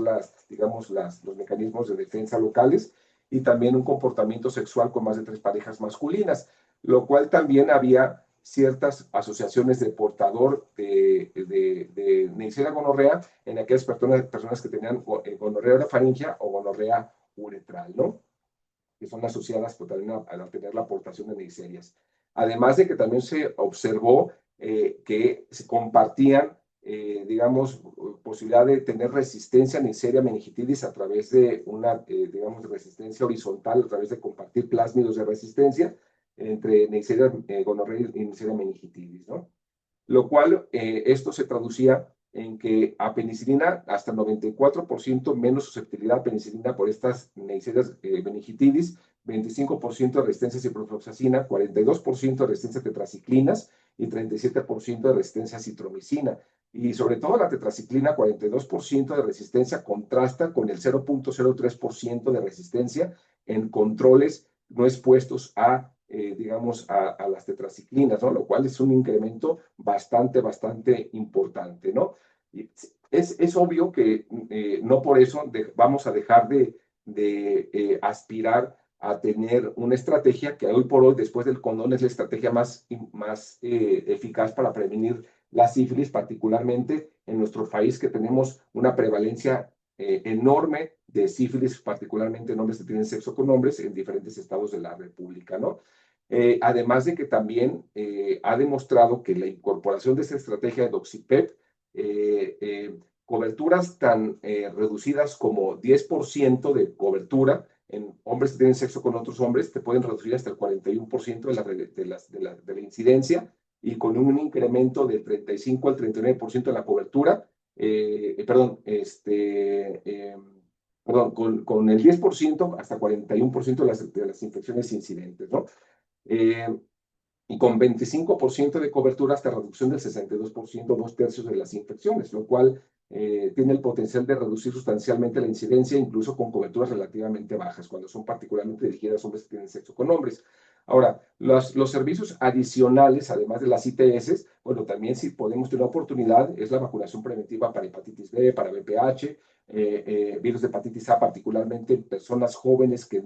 digamos, los mecanismos de defensa locales, y también un comportamiento sexual con más de 3 parejas masculinas, lo cual también había ciertas asociaciones de portador de Neisseria gonorrea en aquellas personas que tenían gonorrea orofaringia o gonorrea uretral, ¿no? Que son asociadas pues, también a tener la aportación de Neisserias. Además de que también se observó que se compartían, digamos, posibilidad de tener resistencia a Neisseria meningitidis a través de una, digamos, resistencia horizontal, a través de compartir plásmidos de resistencia entre Neisseria gonorrea y Neisseria meningitidis, ¿no? Lo cual esto se traducía en que a penicilina hasta 94% menos susceptibilidad a penicilina por estas Neisserias meningitidis, 25% de resistencia a ciprofloxacina, 42% de resistencia a tetraciclinas y 37% de resistencia a citromicina. y sobre todo la tetraciclina, 42% de resistencia contrasta con el 0.03% de resistencia en controles no expuestos a, digamos, a las tetraciclinas, ¿no? Lo cual es un incremento bastante importante, ¿no? Y es obvio que no por eso vamos a dejar de aspirar a tener una estrategia que hoy por hoy, después del condón, es la estrategia más eficaz para prevenir la sífilis, particularmente en nuestro país, que tenemos una prevalencia enorme de sífilis, particularmente en hombres que tienen sexo con hombres en diferentes estados de la República, ¿no? Además de que también ha demostrado que la incorporación de esta estrategia de Doxipep, coberturas tan reducidas como 10% de cobertura en hombres que tienen sexo con otros hombres, te pueden reducir hasta el 41% de la incidencia, y con un incremento del 35 al 39% de la cobertura, con el 10% hasta 41% de las infecciones incidentes, ¿no? Y con 25% de cobertura hasta reducción del 62%, 2/3 de las infecciones, lo cual tiene el potencial de reducir sustancialmente la incidencia, incluso con coberturas relativamente bajas, cuando son particularmente dirigidas a hombres que tienen sexo con hombres. Ahora, los servicios adicionales, además de las ITS, bueno, también si podemos tener oportunidad, es la vacunación preventiva para hepatitis B, para VPH, virus de hepatitis A, particularmente en personas jóvenes que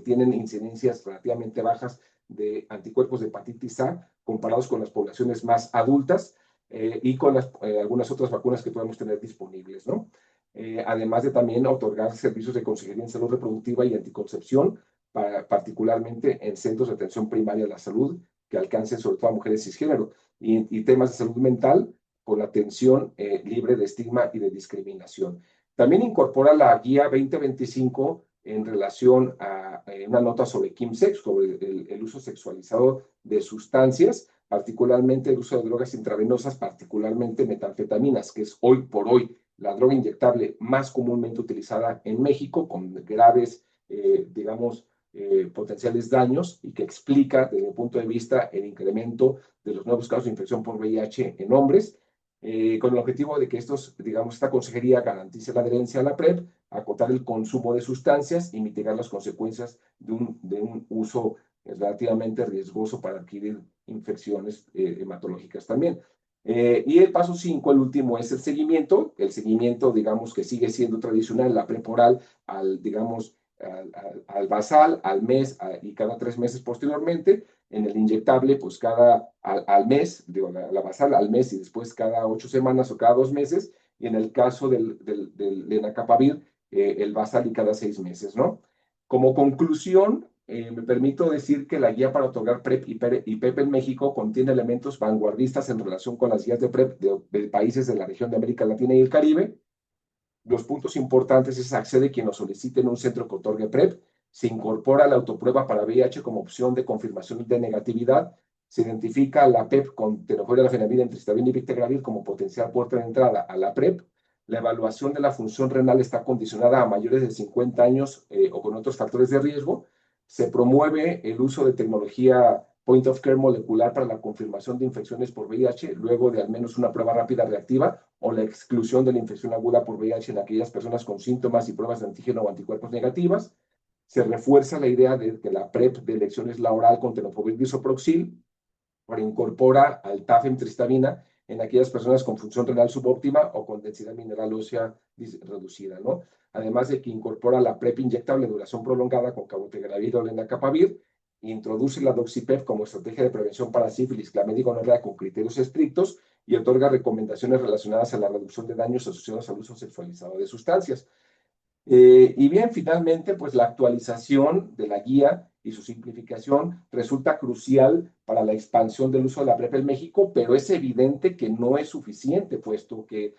tienen incidencias relativamente bajas de anticuerpos de hepatitis A comparados con las poblaciones más adultas, y con algunas otras vacunas que podemos tener disponibles, ¿no? Además de también otorgar servicios de consejería en salud reproductiva y anticoncepción, particularmente en centros de atención primaria a la salud, que alcancen sobre todo a mujeres cisgénero, y temas de salud mental con atención libre de estigma y de discriminación. También incorpora la guía 2025 en relación a una nota sobre chemsex, sobre el uso sexualizado de sustancias, particularmente el uso de drogas intravenosas, particularmente metanfetaminas, que es hoy por hoy la droga inyectable más comúnmente utilizada en México, con graves, digamos, potenciales daños, y que explica, desde mi punto de vista, el incremento de los nuevos casos de infección por VIH en hombres, con el objetivo de que esta consejería garantice la adherencia a la PrEP, acotar el consumo de sustancias y mitigar las consecuencias de un uso relativamente riesgoso para adquirir infecciones hematológicas también. Y el paso 5, el último, es el seguimiento, digamos, que sigue siendo tradicional, la PrEP oral, digamos, al basal, al mes y cada 3 meses posteriormente. En el inyectable, pues al mes, digo, la basal al mes y después cada 8 semanas o cada 2 meses. Y en el caso del lenacapavir, el basal y cada 6 meses, ¿no? Como conclusión, me permito decir que la guía para otorgar PrEP y PEP en México contiene elementos vanguardistas en relación con las guías de PrEP de países de la región de América Latina y el Caribe. Los puntos importantes es: accede quien lo solicite en un centro que otorgue PrEP, se incorpora la autoprueba para VIH como opción de confirmación de negatividad, se identifica la PEP con tenofovir, lafenamida, entristabina y bictegravir como potencial puerta de entrada a la PrEP. La evaluación de la función renal está condicionada a mayores de 50 años o con otros factores de riesgo. Se promueve el uso de tecnología point of care molecular para la confirmación de infecciones por VIH, luego de al menos una prueba rápida reactiva, o la exclusión de la infección aguda por VIH en aquellas personas con síntomas y pruebas de antígeno o anticuerpos negativas. Se refuerza la idea de que la PrEP de elección es la oral con tenofovir bisoproxil, pero incorpora al tafemtristabina en aquellas personas con función renal subóptima o con densidad mineral ósea reducida, ¿no? Además de que incorpora la PrEP inyectable de duración prolongada con cabotegravir o lenacapavir, introduce la Doxipep como estrategia de prevención para sífilis, clamidia y gonorrea con criterios estrictos, y otorga recomendaciones relacionadas a la reducción de daños asociados al uso sexualizado de sustancias. Y bien, finalmente, pues la actualización de la guía y su simplificación resulta crucial para la expansión del uso de la PrEP en México, pero es evidente que no es suficiente, puesto que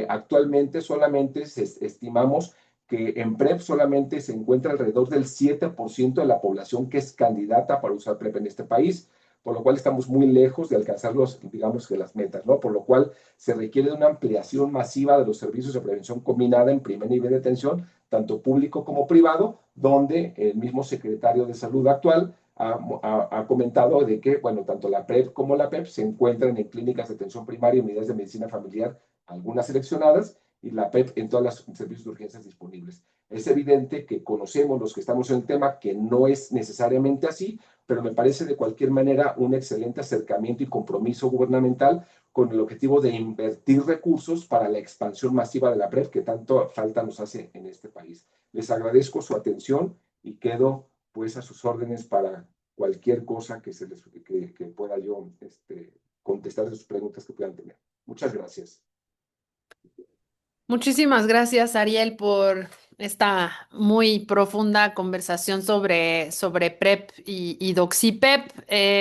actualmente solamente estimamos que en PrEP solamente se encuentra alrededor del 7% de la población que es candidata para usar PrEP en este país, por lo cual estamos muy lejos de alcanzar digamos, que las metas, ¿no? Por lo cual se requiere de una ampliación masiva de los servicios de prevención combinada en primer nivel de atención, tanto público como privado, donde el mismo secretario de Salud actual ha comentado de que, bueno, tanto la PrEP como la PEP se encuentran en clínicas de atención primaria y unidades de medicina familiar, algunas seleccionadas, y la PEP en todos los servicios de urgencias disponibles. Es evidente que conocemos los que estamos en el tema que no es necesariamente así, pero me parece de cualquier manera un excelente acercamiento y compromiso gubernamental con el objetivo de invertir recursos para la expansión masiva de la PrEP que tanto falta nos hace en este país. Les agradezco su atención y quedo pues a sus órdenes para cualquier cosa que pueda yo contestar de sus preguntas que puedan tener. Muchas gracias. Muchísimas gracias, Ariel, por esta muy profunda conversación sobre PrEP y Doxipep.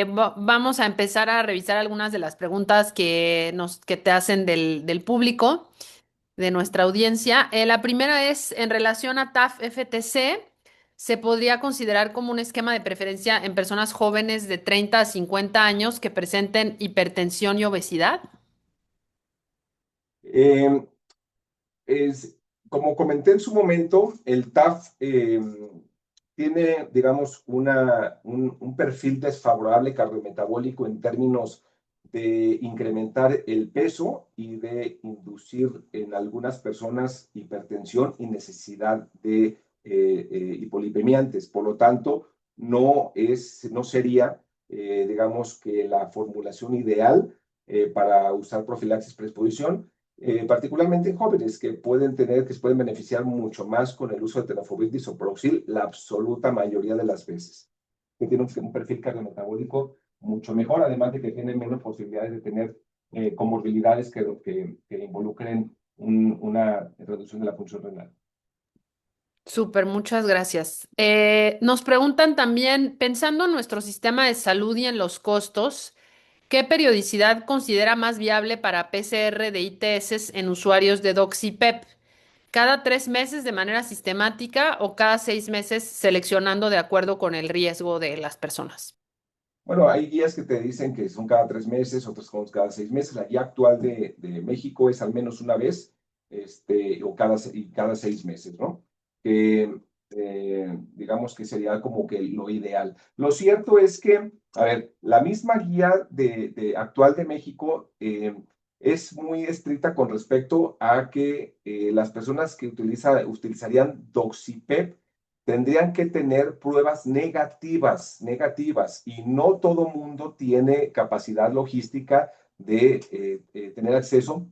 Vamos a empezar a revisar algunas de las preguntas que te hacen del público, de nuestra audiencia. La primera es, en relación a TAF-FTC, ¿se podría considerar como un esquema de preferencia en personas jóvenes de 30 a 50 años que presenten hipertensión y obesidad? Eh, es, como comenté en su momento, el TAF tiene, digamos, un perfil desfavorable cardiometabólico en términos de incrementar el peso y de inducir en algunas personas hipertensión y necesidad de hipolipemiantes. Por lo tanto, no sería, digamos, que la formulación ideal para usar profilaxis preexposición, particularmente en jóvenes que se pueden beneficiar mucho más con el uso de tenofovir disoproxil la absoluta mayoría de las veces, que tiene un perfil cardiometabólico mucho mejor, además de que tienen menos posibilidades de tener comorbilidades que involucren una reducción de la función renal. Súper, muchas gracias. Nos preguntan también, pensando en nuestro sistema de salud y en los costos, ¿qué periodicidad considera más viable para PCR de ITS en usuarios de Doxipep? ¿Cada 3 meses de manera sistemática o cada 6 meses seleccionando de acuerdo con el riesgo de las personas? Bueno, hay guías que te dicen que son cada 3 meses, otras son cada 6 meses. La guía actual de México es al menos una vez, o cada 6 meses, ¿no? Digamos que sería como que lo ideal. Lo cierto es que, a ver, la misma guía actual de México es muy estricta con respecto a que las personas que utilizarían Doxipep tendrían que tener pruebas negativas, y no todo mundo tiene capacidad logística de tener acceso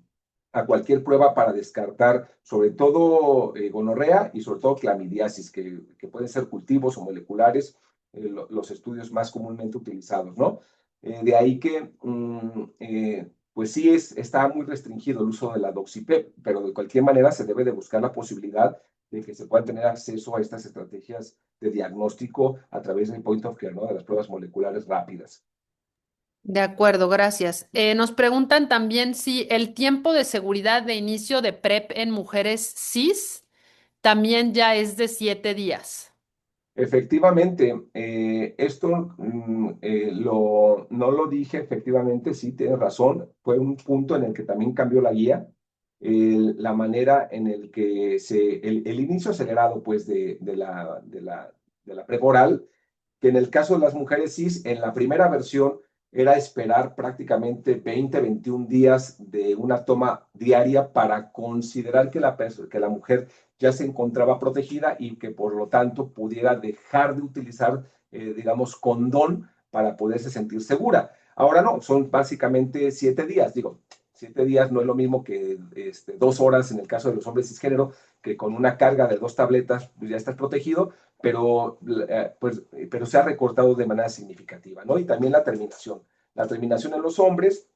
a cualquier prueba para descartar, sobre todo gonorrea y sobre todo clamidiasis, que pueden ser cultivos o moleculares, los estudios más comúnmente utilizados, ¿no? De ahí que, pues sí, está muy restringido el uso de la doxipep, pero de cualquier manera se debe de buscar la posibilidad de que se pueda tener acceso a estas estrategias de diagnóstico a través del point of care, ¿no? De las pruebas moleculares rápidas. De acuerdo, gracias. Nos preguntan también si el tiempo de seguridad de inicio de PrEP en mujeres cis también ya es de 7 días. Efectivamente, esto no lo dije efectivamente, sí, tienes razón, fue un punto en el que también cambió la guía, la manera en el que el inicio acelerado pues de la PrEP oral, que en el caso de las mujeres cis, en la primera versión era esperar prácticamente 20, 21 días de una toma diaria para considerar que la mujer ya se encontraba protegida y que por lo tanto pudiera dejar de utilizar, digamos, condón para poderse sentir segura. Ahora no, son básicamente 7 días. Digo, 7 días no es lo mismo que 2 horas en el caso de los hombres cisgénero, que con una carga de 2 tabletas pues ya estás protegido, pero se ha recortado de manera significativa, ¿no? Y también la terminación. La terminación en los hombres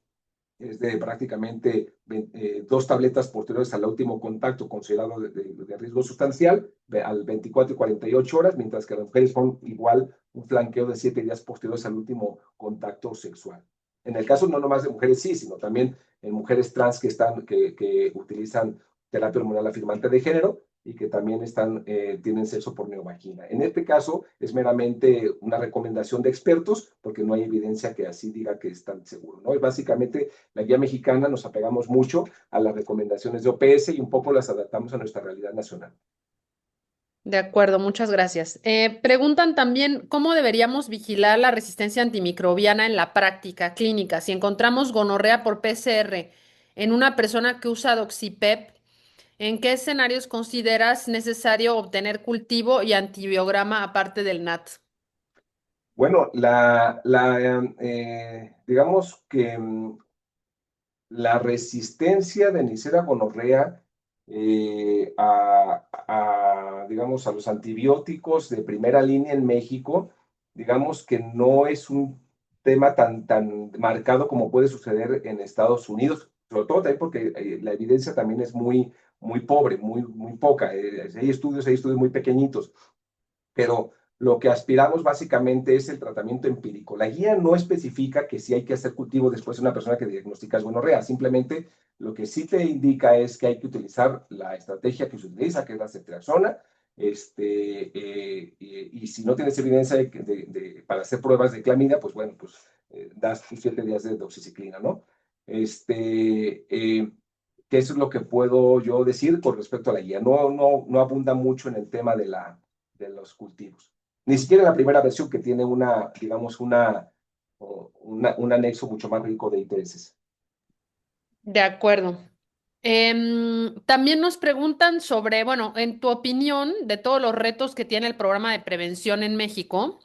es de prácticamente 2 tabletas posteriores al último contacto considerado de riesgo sustancial, al 24 y 48 horas, mientras que las mujeres son igual un flanqueo de 7 días posteriores al último contacto sexual. En el caso no nomás de mujeres sí, sino también en mujeres trans que utilizan terapia hormonal afirmante de género y que también tienen sexo por neovagina. En este caso es meramente una recomendación de expertos porque no hay evidencia que así diga que es tan seguro, ¿no? Y básicamente la guía mexicana nos apegamos mucho a las recomendaciones de OPS y un poco las adaptamos a nuestra realidad nacional. De acuerdo, muchas gracias. Preguntan también cómo deberíamos vigilar la resistencia antimicrobiana en la práctica clínica. Si encontramos gonorrea por PCR en una persona que usa doxipep, ¿en qué escenarios consideras necesario obtener cultivo y antibiograma aparte del NAT? Bueno, digamos que la resistencia de Neisseria gonorrea digamos, a los antibióticos de primera línea en México, digamos que no es un tema tan marcado como puede suceder en Estados Unidos, sobre todo también porque la evidencia también es muy pobre, muy poca. Hay estudios muy pequeñitos, pero lo que aspiramos básicamente es el tratamiento empírico. La guía no especifica que si hay que hacer cultivo después de una persona que diagnostica gonorrea, simplemente lo que sí te indica es que hay que utilizar la estrategia que se utiliza, que es la ceftriaxona, y si no tienes evidencia para hacer pruebas de clamidia, pues bueno, pues das 7 días de doxiciclina, ¿no? Que eso es lo que puedo yo decir con respecto a la guía. No abunda mucho en el tema de los cultivos. Ni siquiera en la primera versión que tiene digamos, un anexo mucho más rico de ITS. De acuerdo. También nos preguntan sobre, bueno, en tu opinión, de todos los retos que tiene el programa de prevención en México,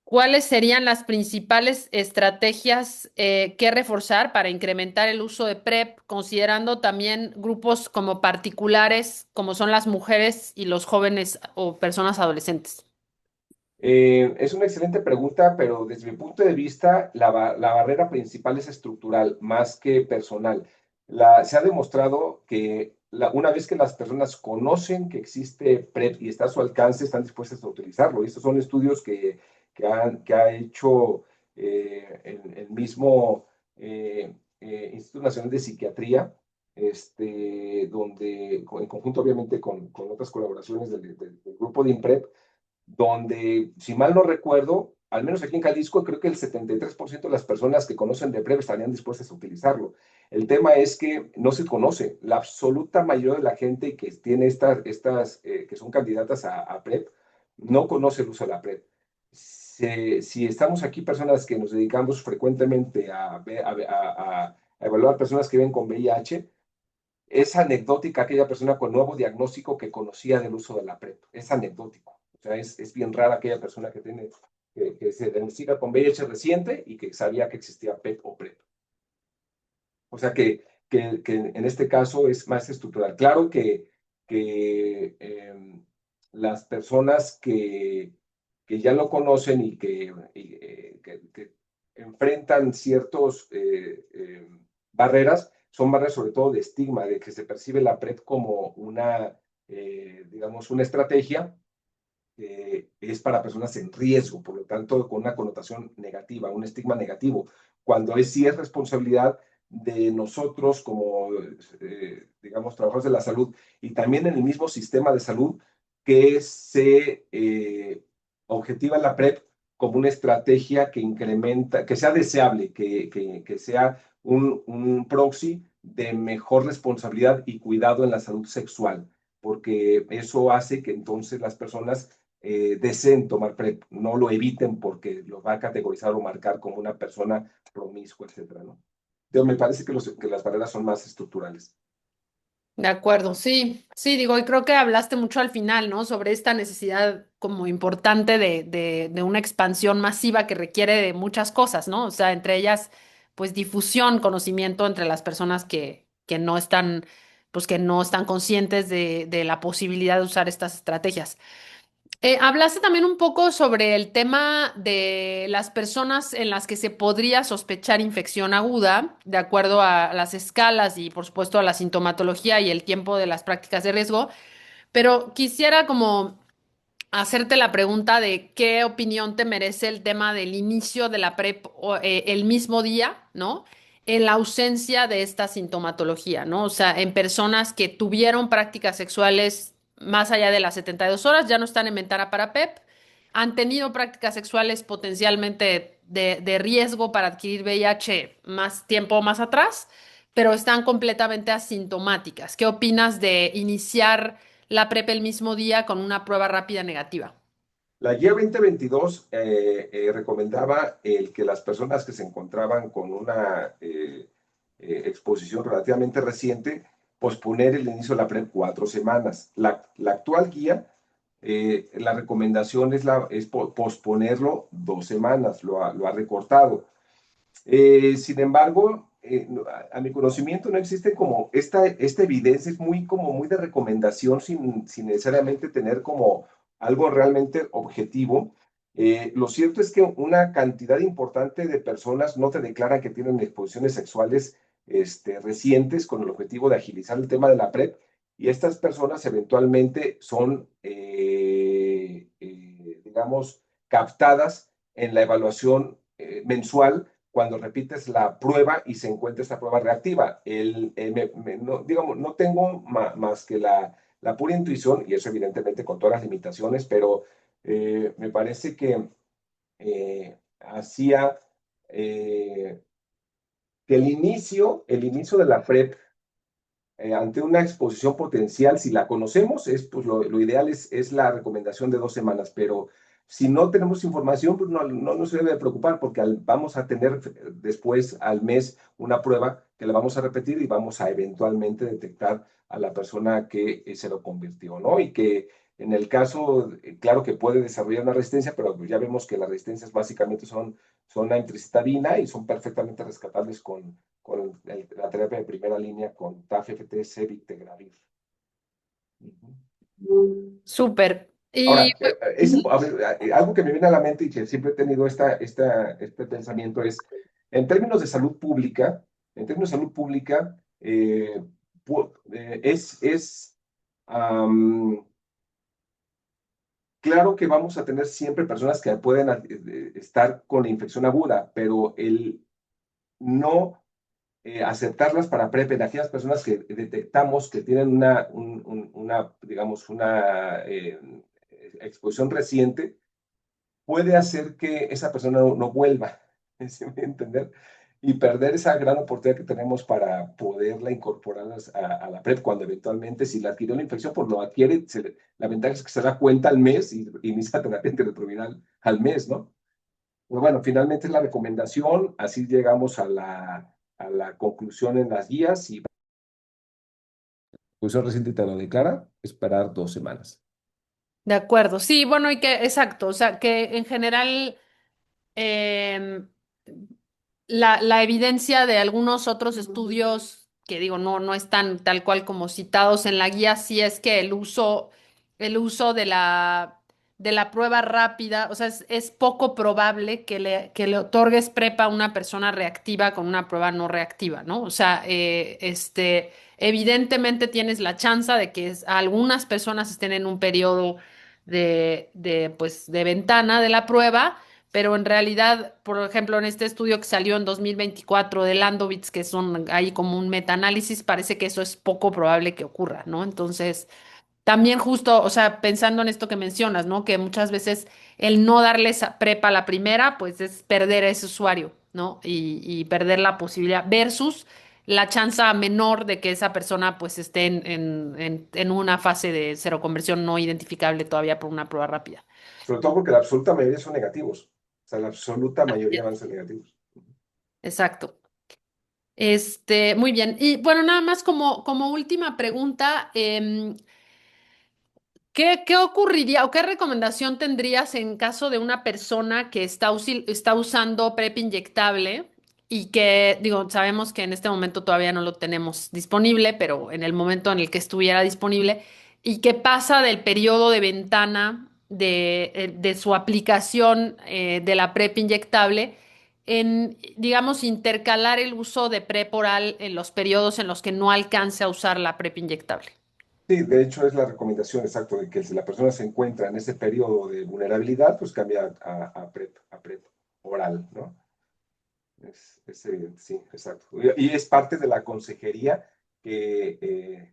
¿cuáles serían las principales estrategias que reforzar para incrementar el uso de PrEP, considerando también grupos como particulares, como son las mujeres y los jóvenes o personas adolescentes? Es una excelente pregunta, pero desde mi punto de vista, la barrera principal es estructural más que personal. Se ha demostrado que una vez que las personas conocen que existe PrEP y está a su alcance, están dispuestas a utilizarlo. Y estos son estudios que ha hecho el mismo Instituto Nacional de Psiquiatría, donde en conjunto obviamente con otras colaboraciones del grupo de INPREP, donde, si mal no recuerdo, al menos aquí en Jalisco, creo que el 73% de las personas que conocen de PrEP estarían dispuestas a utilizarlo. El tema es que no se conoce. La absoluta mayoría de la gente que tiene que son candidatas a PrEP, no conoce el uso de la PrEP. Si estamos aquí personas que nos dedicamos frecuentemente a evaluar personas que viven con VIH, es anecdótica aquella persona con nuevo diagnóstico que conocía del uso de la PrEP. Es anecdótico. O sea, es bien rara aquella persona que se diagnostica con VIH reciente y que sabía que existía PEP o PrEP. O sea que en este caso es más estructural. Claro que las personas que ya lo conocen y que enfrentan ciertos barreras, son barreras sobre todo de estigma, de que se percibe la PrEP como digamos, una estrategia es para personas en riesgo, por lo tanto, con una connotación negativa, un estigma negativo, cuando sí es responsabilidad de nosotros como, digamos, trabajadores de la salud y también en el mismo sistema de salud que se objetiva la PrEP como una estrategia que incrementa, que sea deseable, que sea un proxy de mejor responsabilidad y cuidado en la salud sexual, porque eso hace que entonces las personas deseen tomar PrEP, no lo eviten porque lo va a categorizar o marcar como una persona promiscua, etcétera, ¿no? Entonces, me parece que las barreras son más estructurales. De acuerdo, sí, sí, digo, y creo que hablaste mucho al final, ¿no? Sobre esta necesidad como importante de una expansión masiva que requiere de muchas cosas, ¿no? O sea, entre ellas, pues difusión, conocimiento entre las personas que no están, pues que no están conscientes de la posibilidad de usar estas estrategias. Hablaste también un poco sobre el tema de las personas en las que se podría sospechar infección aguda, de acuerdo a las escalas y por supuesto a la sintomatología y el tiempo de las prácticas de riesgo, pero quisiera como hacerte la pregunta de qué opinión te merece el tema del inicio de la PrEP el mismo día, ¿no? En la ausencia de esta sintomatología, ¿no? O sea, en personas que tuvieron prácticas sexuales más allá de las 72 horas, ya no están en ventana para PrEP, han tenido prácticas sexuales potencialmente de riesgo para adquirir VIH más tiempo más atrás, pero están completamente asintomáticas. ¿Qué opinas de iniciar la PrEP el mismo día con una prueba rápida negativa? La guía 2022 recomendaba el que las personas que se encontraban con una exposición relativamente reciente, posponer el inicio de la PrEP 4 semanas. La actual guía, la recomendación es posponerlo 2 semanas, lo ha recortado. Sin embargo, a mi conocimiento no existe como esta evidencia, es como muy de recomendación sin necesariamente tener como algo realmente objetivo. Lo cierto es que una cantidad importante de personas no te declaran que tienen exposiciones sexuales recientes con el objetivo de agilizar el tema de la PrEP, y estas personas eventualmente son, digamos, captadas en la evaluación mensual cuando repites la prueba y se encuentra esta prueba reactiva. No, digamos, no tengo más que la pura intuición, y eso evidentemente con todas las limitaciones, pero me parece que hacía que el inicio de la PrEP ante una exposición potencial, si la conocemos, pues lo ideal es la recomendación de 2 semanas, pero si no tenemos información, pues no nos debe preocupar, porque vamos a tener después al mes una prueba que la vamos a repetir y vamos a eventualmente detectar a la persona que se lo convirtió, ¿no? Y que en el caso, claro que puede desarrollar una resistencia, pero pues ya vemos que las resistencias básicamente son la emtricitabina y son perfectamente rescatables con la terapia de primera línea con TAF, FTC, Victegravir. Súper. Y Ahora, a ver, algo que me viene a la mente y que siempre he tenido este pensamiento es, en términos de salud pública, es claro que vamos a tener siempre personas que pueden estar con la infección aguda, pero el no aceptarlas para PrEP en aquellas personas que detectamos que tienen digamos, una exposición reciente, puede hacer que esa persona no vuelva, ¿sí me entender? Y perder esa gran oportunidad que tenemos para poderla incorporar a la PrEP cuando eventualmente, si la adquirió la infección, pues lo adquiere. La ventaja es que se da cuenta al mes y inicia terapia antirretroviral al mes, ¿no? Pues bueno, finalmente es la recomendación, así llegamos a la conclusión en las guías y exposición reciente te lo declara, esperar 2 semanas. de acuerdo, sí, bueno, y que, exacto, o sea, que en general em, la evidencia de algunos otros estudios, que digo, no están tal cual como citados en la guía, sí es que el uso de la prueba rápida, o sea, es poco probable que le otorgues prepa a una persona reactiva con una prueba no reactiva, ¿no? O sea, evidentemente tienes la chance de que algunas personas estén en un periodo pues, de ventana de la prueba, pero en realidad, por ejemplo, en este estudio que salió en 2024 de Landowitz, que son ahí como un metaanálisis, parece que eso es poco probable que ocurra, ¿no? Entonces, también justo, o sea, pensando en esto que mencionas, ¿no? Que muchas veces el no darles prepa a la primera, pues es perder a ese usuario, ¿no? Y perder la posibilidad versus la chance menor de que esa persona pues esté en una fase de cero conversión no identificable todavía por una prueba rápida. Sobre todo porque la absoluta mayoría son negativos. O sea, la absoluta mayoría van a ser negativos. Exacto. Muy bien. Y bueno, nada más como última pregunta, ¿qué ocurriría o qué recomendación tendrías en caso de una persona que está usando PrEP inyectable y que, digo, sabemos que en este momento todavía no lo tenemos disponible, pero en el momento en el que estuviera disponible y que pasa del periodo de ventana de su aplicación de la PrEP inyectable en, digamos, intercalar el uso de PrEP oral en los periodos en los que no alcance a usar la PrEP inyectable? Sí, de hecho es la recomendación exacta de que si la persona se encuentra en ese periodo de vulnerabilidad, pues cambia a PrEP oral, ¿no? Es evidente, sí, exacto. Y es parte de la consejería de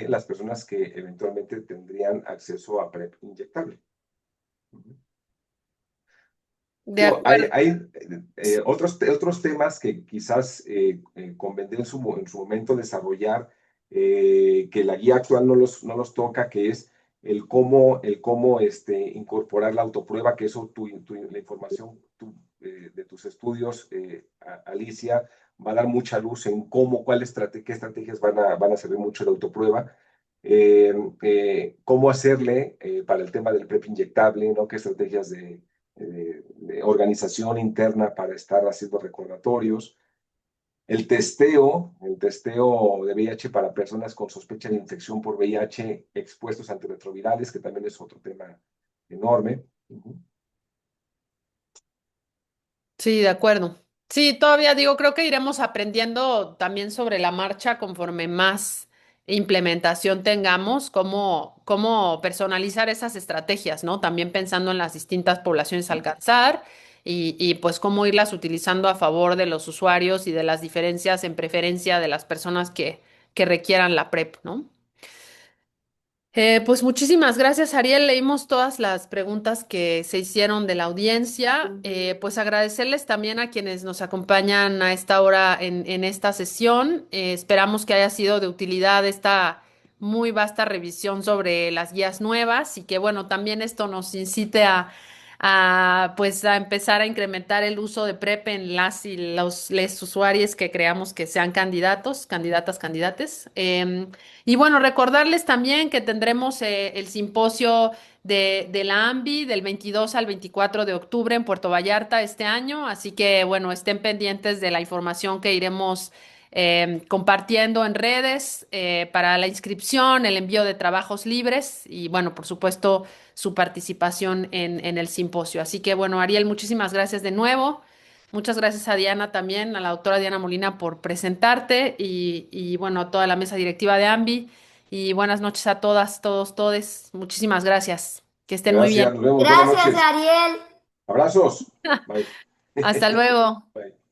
las personas que eventualmente tendrían acceso a PrEP inyectable. De Digo, hay, acuerdo. hay otros temas que quizás convendría en su momento desarrollar que la guía actual no los toca, que es el cómo incorporar la autoprueba, que eso la información de tus estudios, Alicia, va a dar mucha luz en qué estrategias van a servir mucho la autoprueba, cómo hacerle para el tema del PrEP inyectable, ¿no? Qué estrategias de organización interna para estar haciendo recordatorios. El testeo de VIH para personas con sospecha de infección por VIH expuestos a antirretrovirales, que también es otro tema enorme. Sí, de acuerdo. Sí, todavía digo, creo que iremos aprendiendo también sobre la marcha conforme más implementación tengamos, cómo personalizar esas estrategias, ¿no? También pensando en las distintas poblaciones a alcanzar y pues cómo irlas utilizando a favor de los usuarios y de las diferencias en preferencia de las personas que requieran la PrEP, ¿no? Pues muchísimas gracias, Ariel. Leímos todas las preguntas que se hicieron de la audiencia. Pues agradecerles también a quienes nos acompañan a esta hora en esta sesión. Esperamos que haya sido de utilidad esta muy vasta revisión sobre las guías nuevas y que, bueno, también esto nos incite pues a empezar a incrementar el uso de PrEP en las y los les usuarios que creamos que sean candidatos, candidatas, candidates. Y bueno, recordarles también que tendremos el simposio de la AMBI del 22 al 24 de octubre en Puerto Vallarta este año, así que bueno, estén pendientes de la información que iremos compartiendo en redes para la inscripción, el envío de trabajos libres y bueno, por supuesto, su participación en el simposio. Así que bueno, Ariel, muchísimas gracias de nuevo. Muchas gracias a Diana también, a la doctora Diana Molina por presentarte y bueno, a toda la mesa directiva de AMBI. Y buenas noches a todas, todos, todes. Muchísimas gracias. Que estén muy bien. Gracias, nos vemos. Buenas Gracias, noches. Ariel. Abrazos. Bye. Hasta luego. Bye.